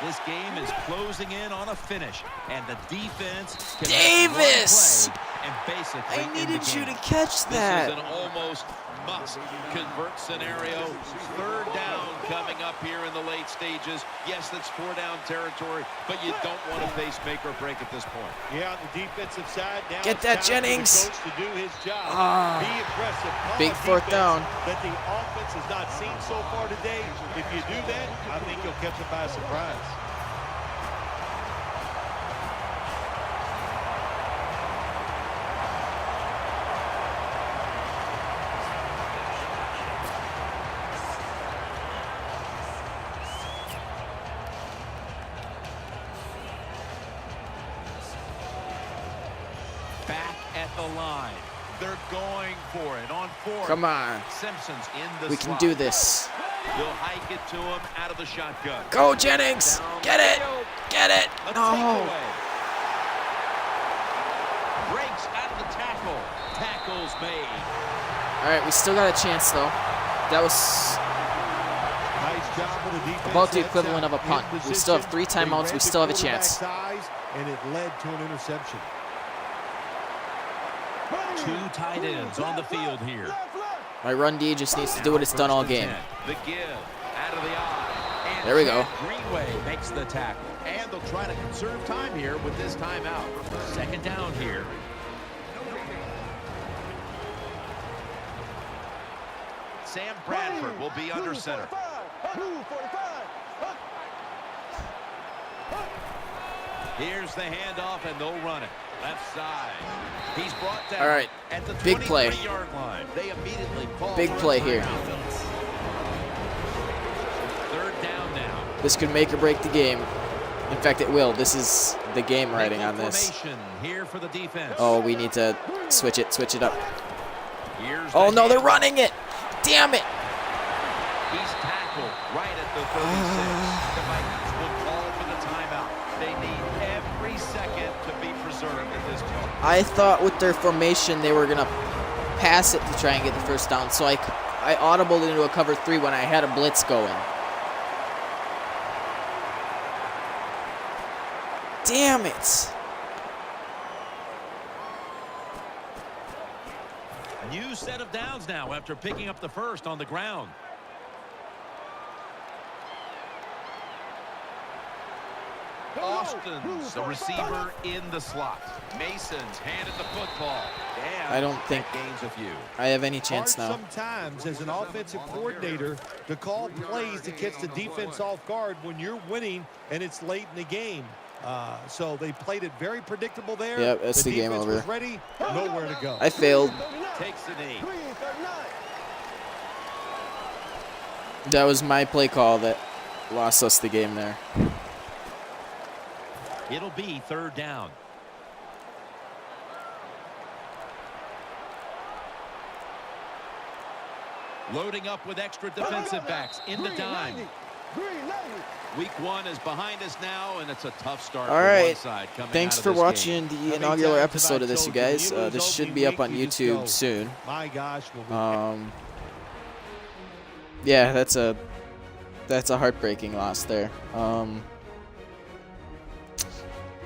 This game is closing in on a finish, and the defense can Davis! run play and basically I end the needed you game. to catch that. This is an almost must-convert scenario. 3rd down coming up here in the late stages. Yes, that's 4-down territory, but you don't want to face make or break at this point. Yeah, on the defensive side, now Get it's that, time for the Jennings. coach to do his job. Ah. Be aggressive. Call Big a 4th defense down. that the offense has not seen so far today. If you do that, I think you'll catch it by surprise. Back at the line. They're going for it on 4th. Come on. Simpson's in the We can slot. do this. They'll hike it to him out of the shotgun. Go, Jennings. Get it. Get it. A No. takeaway. Breaks out of the tackle. Tackles made. All right, we still got a chance, though. That was Nice job of the defense. about the That's equivalent of a in punt. We still have 3 position. They timeouts. We read still have a the chance. quarterback's eyes, and it led to an interception. 2 tight ends on the field here. My run D just needs to do what it's done all game. The give out of the eye. And There we go. Greenway makes the tackle. And they'll try to conserve time here with this timeout. 2nd down here. Sam Bradford will be under center. Here's the handoff, and they'll run it. Left side. He's brought down. All right. At the Big play. 23-yard line. They immediately call Big for a play here. timeout. Third down now. This could make or break the game. In fact, it will. This is the game writing on this. Formation here for the defense. Oh, we need to switch it up. Here's Oh, the no, they're handoff. running it. Damn it. He's tackled right at the 36. The Vikings will call for the timeout. They need every second to be preserved at this point. I thought with their formation they were going to pass it to try and get the first down. So I audibled into a cover 3 when I had a blitz going. Damn it. New set of downs now after picking up the first on the ground. Austin's the receiver in the slot. Mason's handed the football. Damn, I don't think that gains a few. I have any chance Hard now. sometimes as an offensive coordinator to call plays to catch the defense off guard when you're winning and it's late in the game. So they played it very predictable there. Yep, that's the game defense over. was ready, nowhere to go. I failed. Takes a knee. That was my play call that lost us the game there. It'll be third down. Loading up with extra defensive backs in the dime. Week 1 is behind us now, and it's a tough start All for right. one side coming Thanks out of for this watching game. the inaugural episode of this, you guys. This should be up on YouTube soon. My gosh. Will we Yeah, that's a heartbreaking loss there.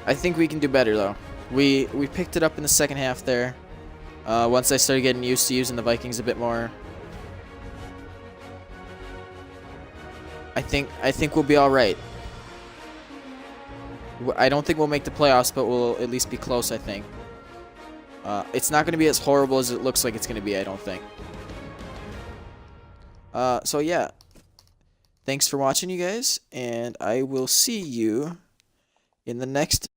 I think we can do better though. We picked it up in the second half there. Once I started getting used to using the Vikings a bit more. I think we'll be all right. I don't think we'll make the playoffs, but we'll at least be close, I think. It's not going to be as horrible as it looks like it's going to be, I don't think. So yeah. Thanks for watching, you guys, and I will see you in the next